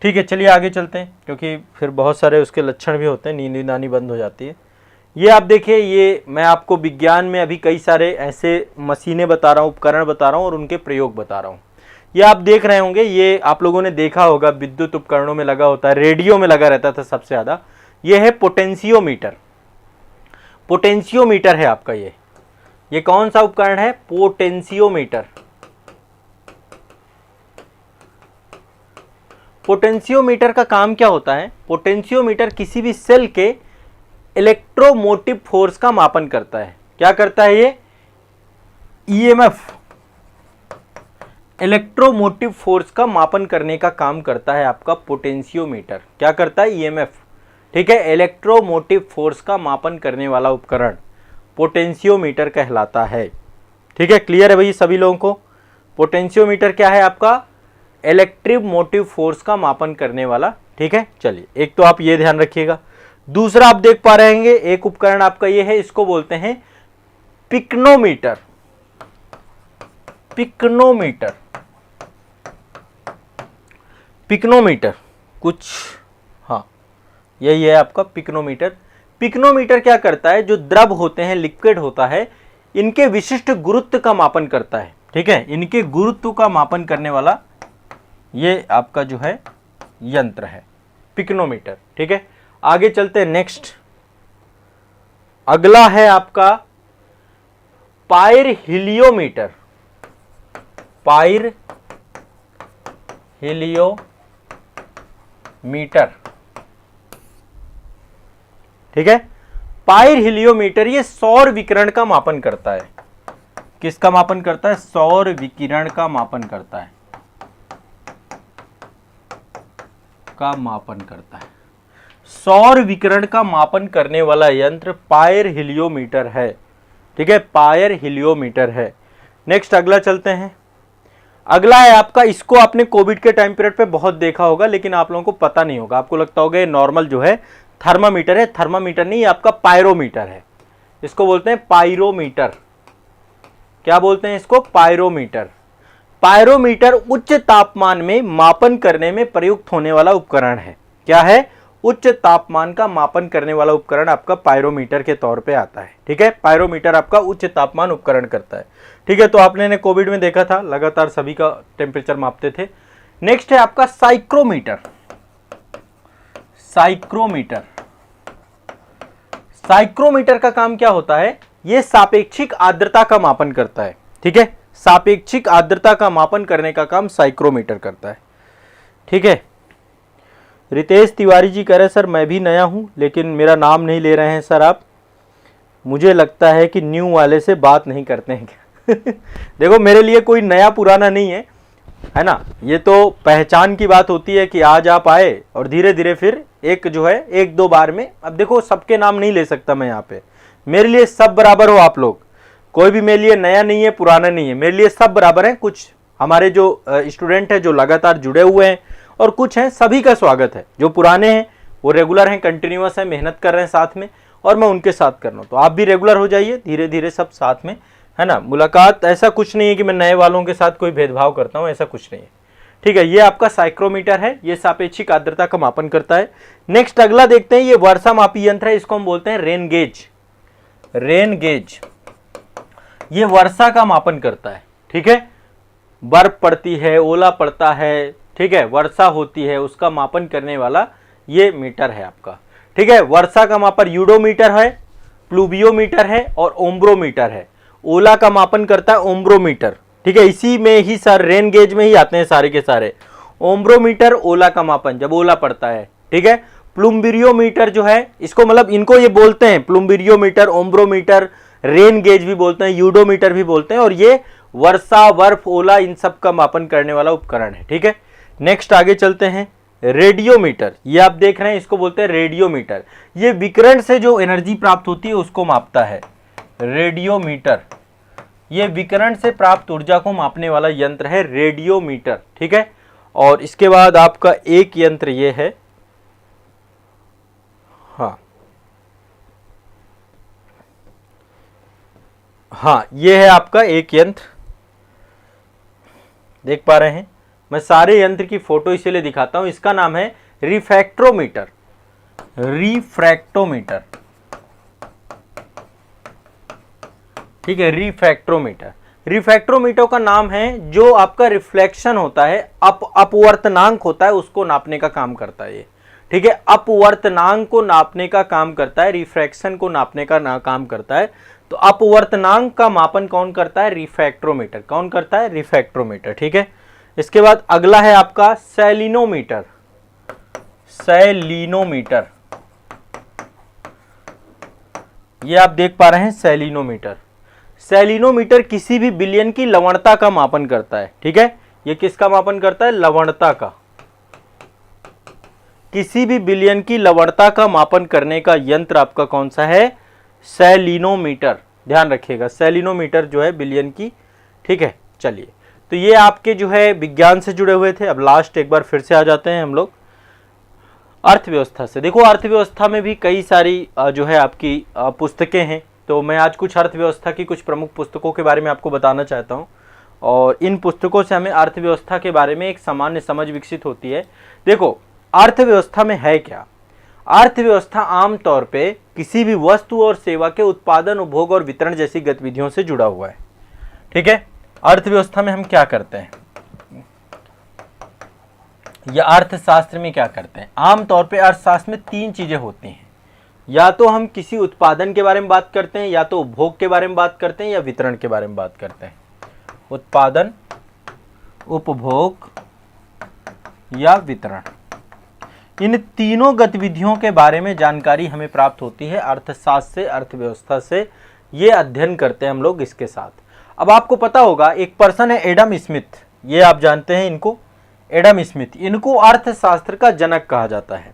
ठीक है, चलिए आगे चलते हैं, क्योंकि फिर बहुत सारे उसके लक्षण भी होते हैं, नींद आनी बंद हो जाती है। ये आप देखिए, ये मैं आपको विज्ञान में अभी कई सारे ऐसे मशीनें बता रहा हूँ, उपकरण बता रहा हूँ और उनके प्रयोग बता रहा हूँ। ये आप देख रहे होंगे, ये आप लोगों ने देखा होगा, विद्युत उपकरणों में लगा होता है, रेडियो में लगा रहता था सबसे ज़्यादा। ये है पोटेंशियोमीटर। पोटेंशियोमीटर है आपका ये कौन सा उपकरण है? पोटेंशियोमीटर। पोटेंशियोमीटर का काम क्या होता है? पोटेंशियोमीटर किसी भी सेल के इलेक्ट्रोमोटिव फोर्स का मापन करता है। क्या करता है ये? ईएमएफ, इलेक्ट्रोमोटिव फोर्स का मापन करने का काम करता है आपका पोटेंशियोमीटर। क्या करता है? ईएमएफ। ठीक है, इलेक्ट्रोमोटिव फोर्स का मापन करने वाला उपकरण पोटेंशियोमीटर कहलाता है। ठीक है, क्लियर है भाई सभी लोगों को? पोटेंशियोमीटर क्या है आपका? इलेक्ट्रिक मोटिव फोर्स का मापन करने वाला। ठीक है, चलिए एक तो आप ये ध्यान रखिएगा। दूसरा आप देख पा रहे होंगे, एक उपकरण आपका ये है, इसको बोलते हैं पिक्नोमीटर। पिक्नोमीटर, पिक्नोमीटर कुछ, हाँ यही है आपका पिक्नोमीटर। पिक्नोमीटर क्या करता है? जो द्रव होते हैं, लिक्विड होता है, इनके विशिष्ट गुरुत्व का मापन करता है। ठीक है, इनके गुरुत्व का मापन करने वाला ये आपका जो है यंत्र है पिक्नोमीटर। ठीक है, आगे चलते हैं। नेक्स्ट अगला है आपका पाइरहेलियोमीटर। पाइरहेलियोमीटर, ठीक है। पायर हिलियोमीटर ये सौर विकिरण का मापन करता है। किसका मापन करता है? सौर विकिरण का मापन करता है, का मापन करता है। सौर विकिरण का मापन करने वाला यंत्र पायर हिलियोमीटर है, ठीक है, पायर हिलियोमीटर है। नेक्स्ट अगला चलते हैं। अगला है आपका, इसको आपने कोविड के टाइम पीरियड पे बहुत देखा होगा, लेकिन आप लोगों को पता नहीं होगा, आपको लगता होगा ये नॉर्मल जो है थर्मामीटर है। थर्मामीटर नहीं, आपका पायरोमीटर है। इसको बोलते हैं पायरोमीटर। क्या बोलते हैं इसको? पायरोमीटर। पायरोमीटर उच्च तापमान में मापन करने में प्रयुक्त होने वाला उपकरण है। क्या है? उच्च तापमान का मापन करने वाला उपकरण आपका पायरोमीटर के तौर पे आता है, ठीक है। पायरोमीटर आपका उच्च तापमान उपकरण करता है, ठीक है। तो आपने कोविड में देखा था, लगातार सभी का टेम्परेचर मापते थे। नेक्स्ट है आपका साइक्रोमीटर। साइक्रोमीटर, साइक्रोमीटर का काम क्या होता है? यह सापेक्षिक आर्द्रता का मापन करता है, ठीक है। सापेक्षिक आर्द्रता का मापन करने का काम साइक्रोमीटर करता है, ठीक है। रितेश तिवारी जी कह रहे सर मैं भी नया हूं, लेकिन मेरा नाम नहीं ले रहे हैं सर आप। मुझे लगता है कि न्यू वाले से बात नहीं करते हैं क्या? देखो मेरे लिए कोई नया पुराना नहीं है ना। ये तो पहचान की बात होती है कि आज आप आए और धीरे धीरे फिर एक जो है एक दो बार में, अब देखो सबके नाम नहीं ले सकता मैं यहाँ पे। मेरे लिए सब बराबर हो आप लोग, कोई भी मेरे लिए नया नहीं है पुराना नहीं है, मेरे लिए सब बराबर है। कुछ हमारे जो स्टूडेंट है जो लगातार जुड़े हुए हैं और कुछ हैं, सभी का स्वागत है। जो पुराने हैं वो रेगुलर हैं, कंटिन्यूअस हैं, मेहनत कर रहे हैं साथ में, और मैं उनके साथ कर रहा हूँ। तो आप भी रेगुलर हो जाइए धीरे धीरे सब साथ में, है ना। मुलाकात ऐसा कुछ नहीं है कि मैं नए वालों के साथ कोई भेदभाव करता हूँ, ऐसा कुछ नहीं है, ठीक है। ये आपका साइक्रोमीटर है, ये सापेक्षिक आर्द्रता का मापन करता है। नेक्स्ट अगला देखते हैं, ये वर्षा मापी यंत्र है, इसको हम बोलते हैं रेन गेज। रेन गेज ये वर्षा का मापन करता है, ठीक है। बर्फ पड़ती है, ओला पड़ता है, ठीक है, वर्षा होती है, उसका मापन करने वाला ये मीटर है आपका, ठीक है। वर्षा का मापन यूडोमीटर है, प्लूवियोमीटर है और ओम्ब्रोमीटर है। ओला का मापन करता है ओम्ब्रोमीटर, ठीक है। इसी में ही सर रेन गेज में ही आते हैं सारे के सारे। ओम्ब्रोमीटर ओला का मापन जब ओला पड़ता है, ठीक है। प्लुम्बिरियोमीटर जो है इसको मतलब इनको ये बोलते हैं प्लुम्बिरियोमीटर, ओम्ब्रोमीटर, रेन गेज भी बोलते हैं, यूडोमीटर भी बोलते हैं, और ये वर्षा बर्फ ओला इन सब का मापन करने वाला उपकरण है, ठीक है। नेक्स्ट आगे चलते हैं, रेडियोमीटर। ये आप देख रहे हैं, इसको बोलते हैं रेडियोमीटर। ये विकिरण से जो एनर्जी प्राप्त होती है उसको मापता है। रेडियोमीटर ये विकिरण से प्राप्त ऊर्जा को मापने वाला यंत्र है, रेडियोमीटर, ठीक है। और इसके बाद आपका एक यंत्र ये है, हाँ ये है आपका एक यंत्र, देख पा रहे हैं। मैं सारे यंत्र की फोटो इसीलिए दिखाता हूं, इसका नाम है रिफ्रैक्ट्रोमीटर। रिफ्रैक्टोमीटर, ठीक है, रिफ्रैक्ट्रोमीटर। रिफ्रैक्ट्रोमीटर का नाम है जो आपका रिफ्लेक्शन होता है, अपवर्तनांक होता है, उसको नापने का काम करता है ये, ठीक है। अपवर्तनांक को नापने का काम करता है, रिफ्रैक्शन को नापने का काम करता है। तो अपवर्तनांक का मापन कौन करता है? रिफ्रैक्ट्रोमीटर। कौन करता है? रिफ्रैक्ट्रोमीटर, ठीक है। इसके बाद अगला है आपका सेलिनोमीटर। सेलिनोमीटर ये आप देख पा रहे हैं, सेलिनोमीटर। सेलिनोमीटर किसी भी विलयन की लवणता का मापन करता है, ठीक है। ये किसका मापन करता है? लवणता का। किसी भी विलयन की लवणता का मापन करने का यंत्र आपका कौन सा है? सेलिनोमीटर। ध्यान रखिएगा, सेलिनोमीटर जो है विलयन की, ठीक है। चलिए, तो ये आपके जो है विज्ञान से जुड़े हुए थे। अब लास्ट एक बार फिर से आ जाते हैं हम लोग अर्थव्यवस्था से। देखो अर्थव्यवस्था में भी कई सारी जो है आपकी पुस्तकें हैं, तो मैं आज कुछ अर्थव्यवस्था की कुछ प्रमुख पुस्तकों के बारे में आपको बताना चाहता हूँ, और इन पुस्तकों से हमें अर्थव्यवस्था के बारे में एक सामान्य समझ विकसित होती है। देखो अर्थव्यवस्था में है क्या? अर्थव्यवस्था आमतौर पे किसी भी वस्तु और सेवा के उत्पादन, उपभोग और वितरण जैसी गतिविधियों से जुड़ा हुआ है, ठीक है। अर्थव्यवस्था में हम क्या करते हैं या अर्थशास्त्र में क्या करते हैं? आमतौर पे अर्थशास्त्र में तीन चीजें होती हैं, या तो हम किसी उत्पादन के बारे में बात करते हैं, या तो उपभोग के बारे में बात करते हैं, या वितरण के बारे में बात करते हैं। उत्पादन, उपभोग या वितरण, इन तीनों गतिविधियों के बारे में जानकारी हमें प्राप्त होती है अर्थशास्त्र से, अर्थव्यवस्था से। ये अध्ययन करते हैं हम लोग इसके साथ। अब आपको पता होगा एक पर्सन है एडम स्मिथ, ये आप जानते हैं इनको, एडम स्मिथ, इनको अर्थशास्त्र का जनक कहा जाता है।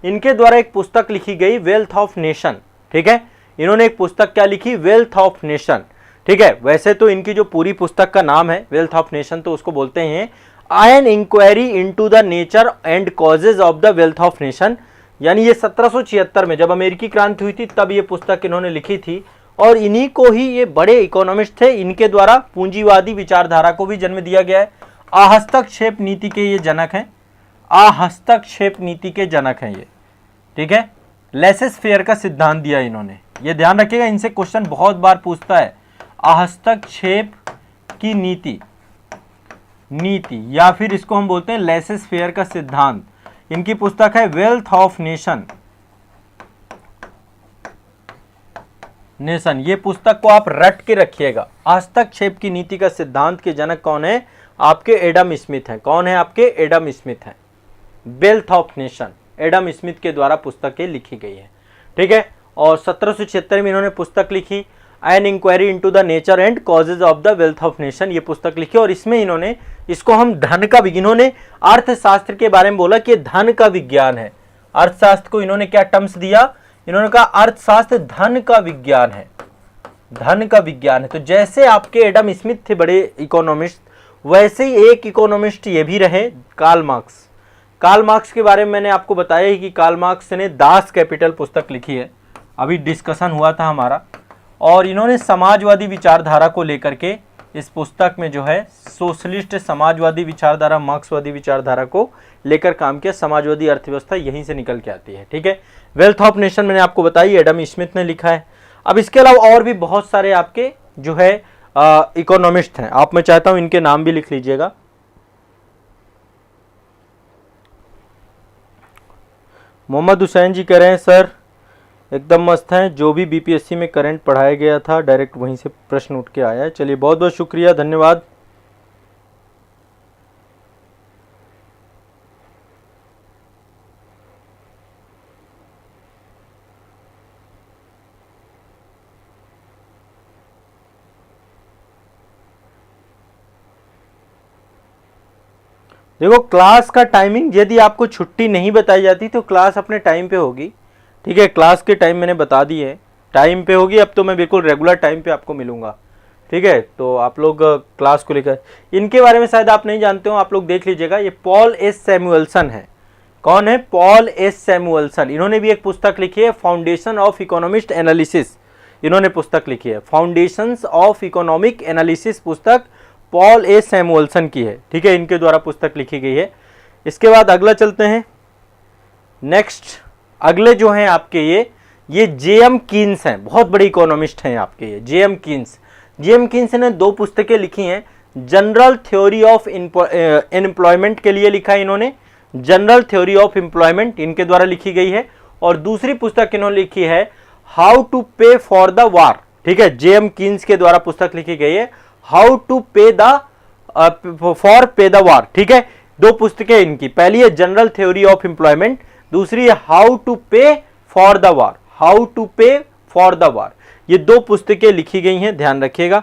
इनके द्वारा एक पुस्तक लिखी गई वेल्थ ऑफ नेशन, ठीक है। इन्होंने एक पुस्तक क्या लिखी, वेल्थ ऑफ नेशन, ठीक है। वैसे तो इनकी जो पूरी पुस्तक का नाम है वेल्थ ऑफ नेशन, तो उसको बोलते हैं an inquiry into the nature and causes of the wealth of nation. यानी ये 1776 में जब अमेरिकी क्रांति हुई थी तब ये पुस्तक इन्होंने लिखी थी, और इन्हीं को ही, ये बड़े इकोनॉमिस्ट थे, इनके द्वारा पूंजीवादी विचारधारा को भी जन्म दिया गया है। आहस्तक्षेप नीति के ये जनक हैं, आहस्तक्षेप नीति के जनक हैं ये, ठीक है। लेसेस फेयर का सिद्धांत दिया इन्होंने, ये ध्यान रखिएगा, इनसे क्वेश्चन बहुत बार पूछता है। आहस्तक्षेप की नीति या फिर इसको हम बोलते हैं लेसेस फेयर का सिद्धांत। इनकी पुस्तक है वेल्थ ऑफ नेशन। ये पुस्तक को आप रट के रखिएगा। हस्तक्षेप की नीति का सिद्धांत के जनक कौन है, आपके एडम स्मिथ हैं। कौन है आपके, एडम स्मिथ हैं। Wealth of nation Adam Smith के द्वारा पुस्तकें लिखी गई है, ठीक है। और 1776 में इन्होंने पुस्तक लिखी an inquiry into the nature and causes of the wealth of nation, ये पुस्तक लिखी। और इसमें इन्होंने, इसको हम धन का, इन्होंने अर्थशास्त्र के बारे में बोला कि धन का विज्ञान है। अर्थशास्त्र को इन्होंने क्या टर्म्स दिया, इन्होंने कहा अर्थशास्त्र धन का विज्ञान है, धन का विज्ञान है। तो जैसे आपके एडम स्मिथ थे बड़े इकोनॉमिस्ट, वैसे ही एक इकोनॉमिस्ट ये भी रहे, कार्ल मार्क्स। कार्ल मार्क्स के बारे में मैंने आपको बताया ही कि कार्ल मार्क्स ने दास कैपिटल पुस्तक लिखी है, अभी डिस्कशन हुआ था हमारा। और इन्होंने समाजवादी विचारधारा को लेकर के इस पुस्तक में जो है सोशलिस्ट समाजवादी विचारधारा, मार्क्सवादी विचारधारा को लेकर काम किया। समाजवादी अर्थव्यवस्था यहीं से निकल के आती है, ठीक है। वेल्थ ऑफ नेशन मैंने आपको बताई, एडम स्मिथ ने लिखा है। अब इसके अलावा और भी बहुत सारे आपके जो है इकोनॉमिस्ट हैं, आप, मैं चाहता हूं इनके नाम भी लिख लीजिएगा। मोहम्मद हुसैन जी कह रहे हैं सर एकदम मस्त हैं, जो भी बीपीएससी में करंट पढ़ाया गया था डायरेक्ट वहीं से प्रश्न उठ के आया है। चलिए बहुत बहुत शुक्रिया, धन्यवाद। देखो क्लास का टाइमिंग, यदि आपको छुट्टी नहीं बताई जाती तो क्लास अपने टाइम पे होगी, ठीक है। क्लास के टाइम मैंने बता दी है, टाइम पे होगी। अब तो मैं बिल्कुल रेगुलर टाइम पे आपको मिलूंगा, ठीक है। तो आप लोग क्लास को लेकर, इनके बारे में शायद आप नहीं जानते हो, आप लोग देख लीजिएगा। ये पॉल एस सैमुअल्सन है। कौन है, पॉल एस सैमुअल्सन। इन्होंने भी एक पुस्तक लिखी है, फाउंडेशन ऑफ इकोनॉमिस्ट एनालिसिस। इन्होंने पुस्तक लिखी है फाउंडेशंस ऑफ इकोनॉमिक एनालिसिस, पुस्तक पॉल ए सैमुअल्सन की है, ठीक है। इनके द्वारा पुस्तक लिखी गई है। इसके बाद अगला चलते हैं, नेक्स्ट अगले जो हैं आपके ये जेएम कीन्स हैं, बहुत बड़े इकोनॉमिस्ट हैं आपके ये जेएम कीन्स। जेएम कीन्स ने 2 पुस्तकें लिखी हैं। जनरल थ्योरी ऑफ एम्प्लॉयमेंट के लिए लिखा है इन्होंने, जनरल थ्योरी ऑफ एम्प्लॉयमेंट इनके द्वारा लिखी गई है। और दूसरी पुस्तक इन्होंने लिखी है how to pay for the वार, ठीक है। जेएम कीन्स के द्वारा पुस्तक लिखी गई है हाउ टू पे द फॉर पे द वार, ठीक है। 2 पुस्तकें इनकी, पहली है जनरल थ्योरी ऑफ एम्प्लॉयमेंट, दूसरी है how to pay for the war, how to pay for the war. ये 2 पुस्तकें लिखी गई हैं, ध्यान रखिएगा।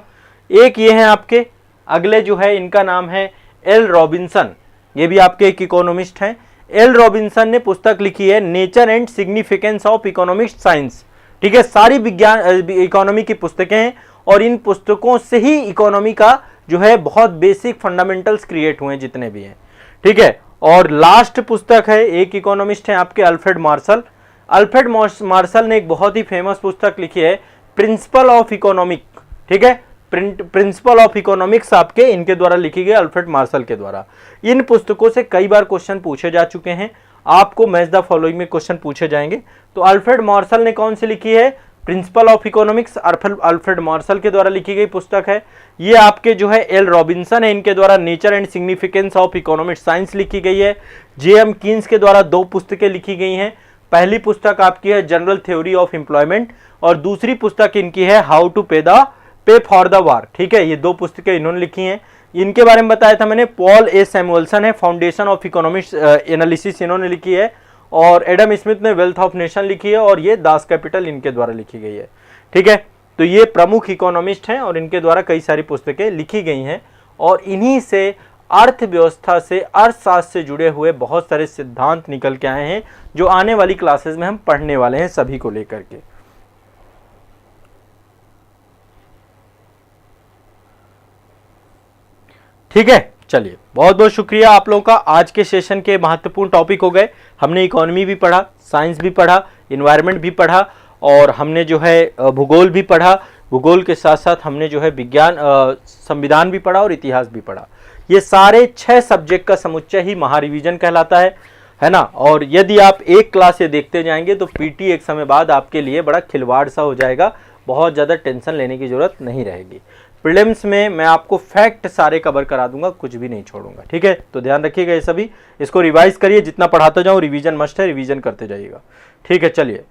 एक ये है आपके, अगले जो है इनका नाम है एल रॉबिन्सन, ये भी आपके एक इकोनॉमिस्ट हैं। एल रॉबिन्सन ने पुस्तक लिखी है nature and significance of economic science, ठीक है। सारी विज्ञान इकोनॉमी की पुस्तकें हैं और इन पुस्तकों से ही इकोनॉमी का जो है बहुत बेसिक फंडामेंटल्स क्रिएट हुए हैं जितने भी हैं, ठीक है। और लास्ट पुस्तक है, एक इकोनॉमिस्ट हैं आपके अल्फ्रेड मार्शल। अल्फ्रेड मार्शल ने एक बहुत ही फेमस पुस्तक लिखी है प्रिंसिपल ऑफ इकोनॉमिक, ठीक है। प्रिंसिपल ऑफ इकोनॉमिक्स आपके इनके द्वारा लिखी गई, अल्फ्रेड मार्शल के द्वारा। इन पुस्तकों से कई बार क्वेश्चन पूछे जा चुके हैं, आपको मैच द फॉलोइंग में क्वेश्चन पूछे जाएंगे। तो अल्फ्रेड मार्शल ने कौन सी लिखी है, principle of economics, Alfred Marshall के द्वारा लिखी गई पुस्तक है। ये आपके जो है एल रॉबिन्सन है, इनके द्वारा nature and significance of economic science लिखी गई है। जेएम कीन्स के द्वारा 2 पुस्तकें लिखी गई हैं। पहली पुस्तक आपकी है जनरल थ्योरी ऑफ एम्प्लॉयमेंट और दूसरी पुस्तक इनकी है how to pay for the वार, ठीक है। ये 2 पुस्तकें इन्होंने लिखी हैं। इनके बारे में बताया था मैंने, पॉल ए सैमुअल्सन है, फाउंडेशन ऑफ इकोनॉमिक एनालिसिस इन्होंने लिखी है। और एडम स्मिथ ने वेल्थ ऑफ नेशन लिखी है और ये दास कैपिटल इनके द्वारा लिखी गई है। ठीक है, तो ये प्रमुख इकोनॉमिस्ट हैं और इनके द्वारा कई सारी पुस्तकें लिखी गई हैं और इन्हीं से अर्थव्यवस्था से, अर्थशास्त्र से जुड़े हुए बहुत सारे सिद्धांत निकल के आए हैं जो आने वाली क्लासेस में हम पढ़ने वाले हैं सभी को लेकर के। ठीक है, चलिए बहुत बहुत शुक्रिया आप लोगों का। आज के सेशन के महत्वपूर्ण टॉपिक हो गए, हमने इकोनॉमी भी पढ़ा, साइंस भी पढ़ा, इन्वायरमेंट भी पढ़ा और हमने जो है भूगोल भी पढ़ा। भूगोल के साथ साथ हमने जो है विज्ञान, संविधान भी पढ़ा और इतिहास भी पढ़ा। ये सारे 6 सब्जेक्ट का समुच्चय ही महारिवीजन कहलाता है ना। और यदि आप एक क्लास से देखते जाएंगे तो पीटी एक समय बाद आपके लिए बड़ा खिलवाड़ सा हो जाएगा, बहुत ज़्यादा टेंशन लेने की ज़रूरत नहीं रहेगी। प्रीलिम्स में मैं आपको फैक्ट सारे कवर करा दूंगा, कुछ भी नहीं छोड़ूंगा। ठीक है, तो ध्यान रखिएगा ये सभी, इसको रिवाइज करिए, जितना पढ़ाता जाऊँ रिवीजन मस्ट है, रिवीजन करते जाइएगा। ठीक है, चलिए।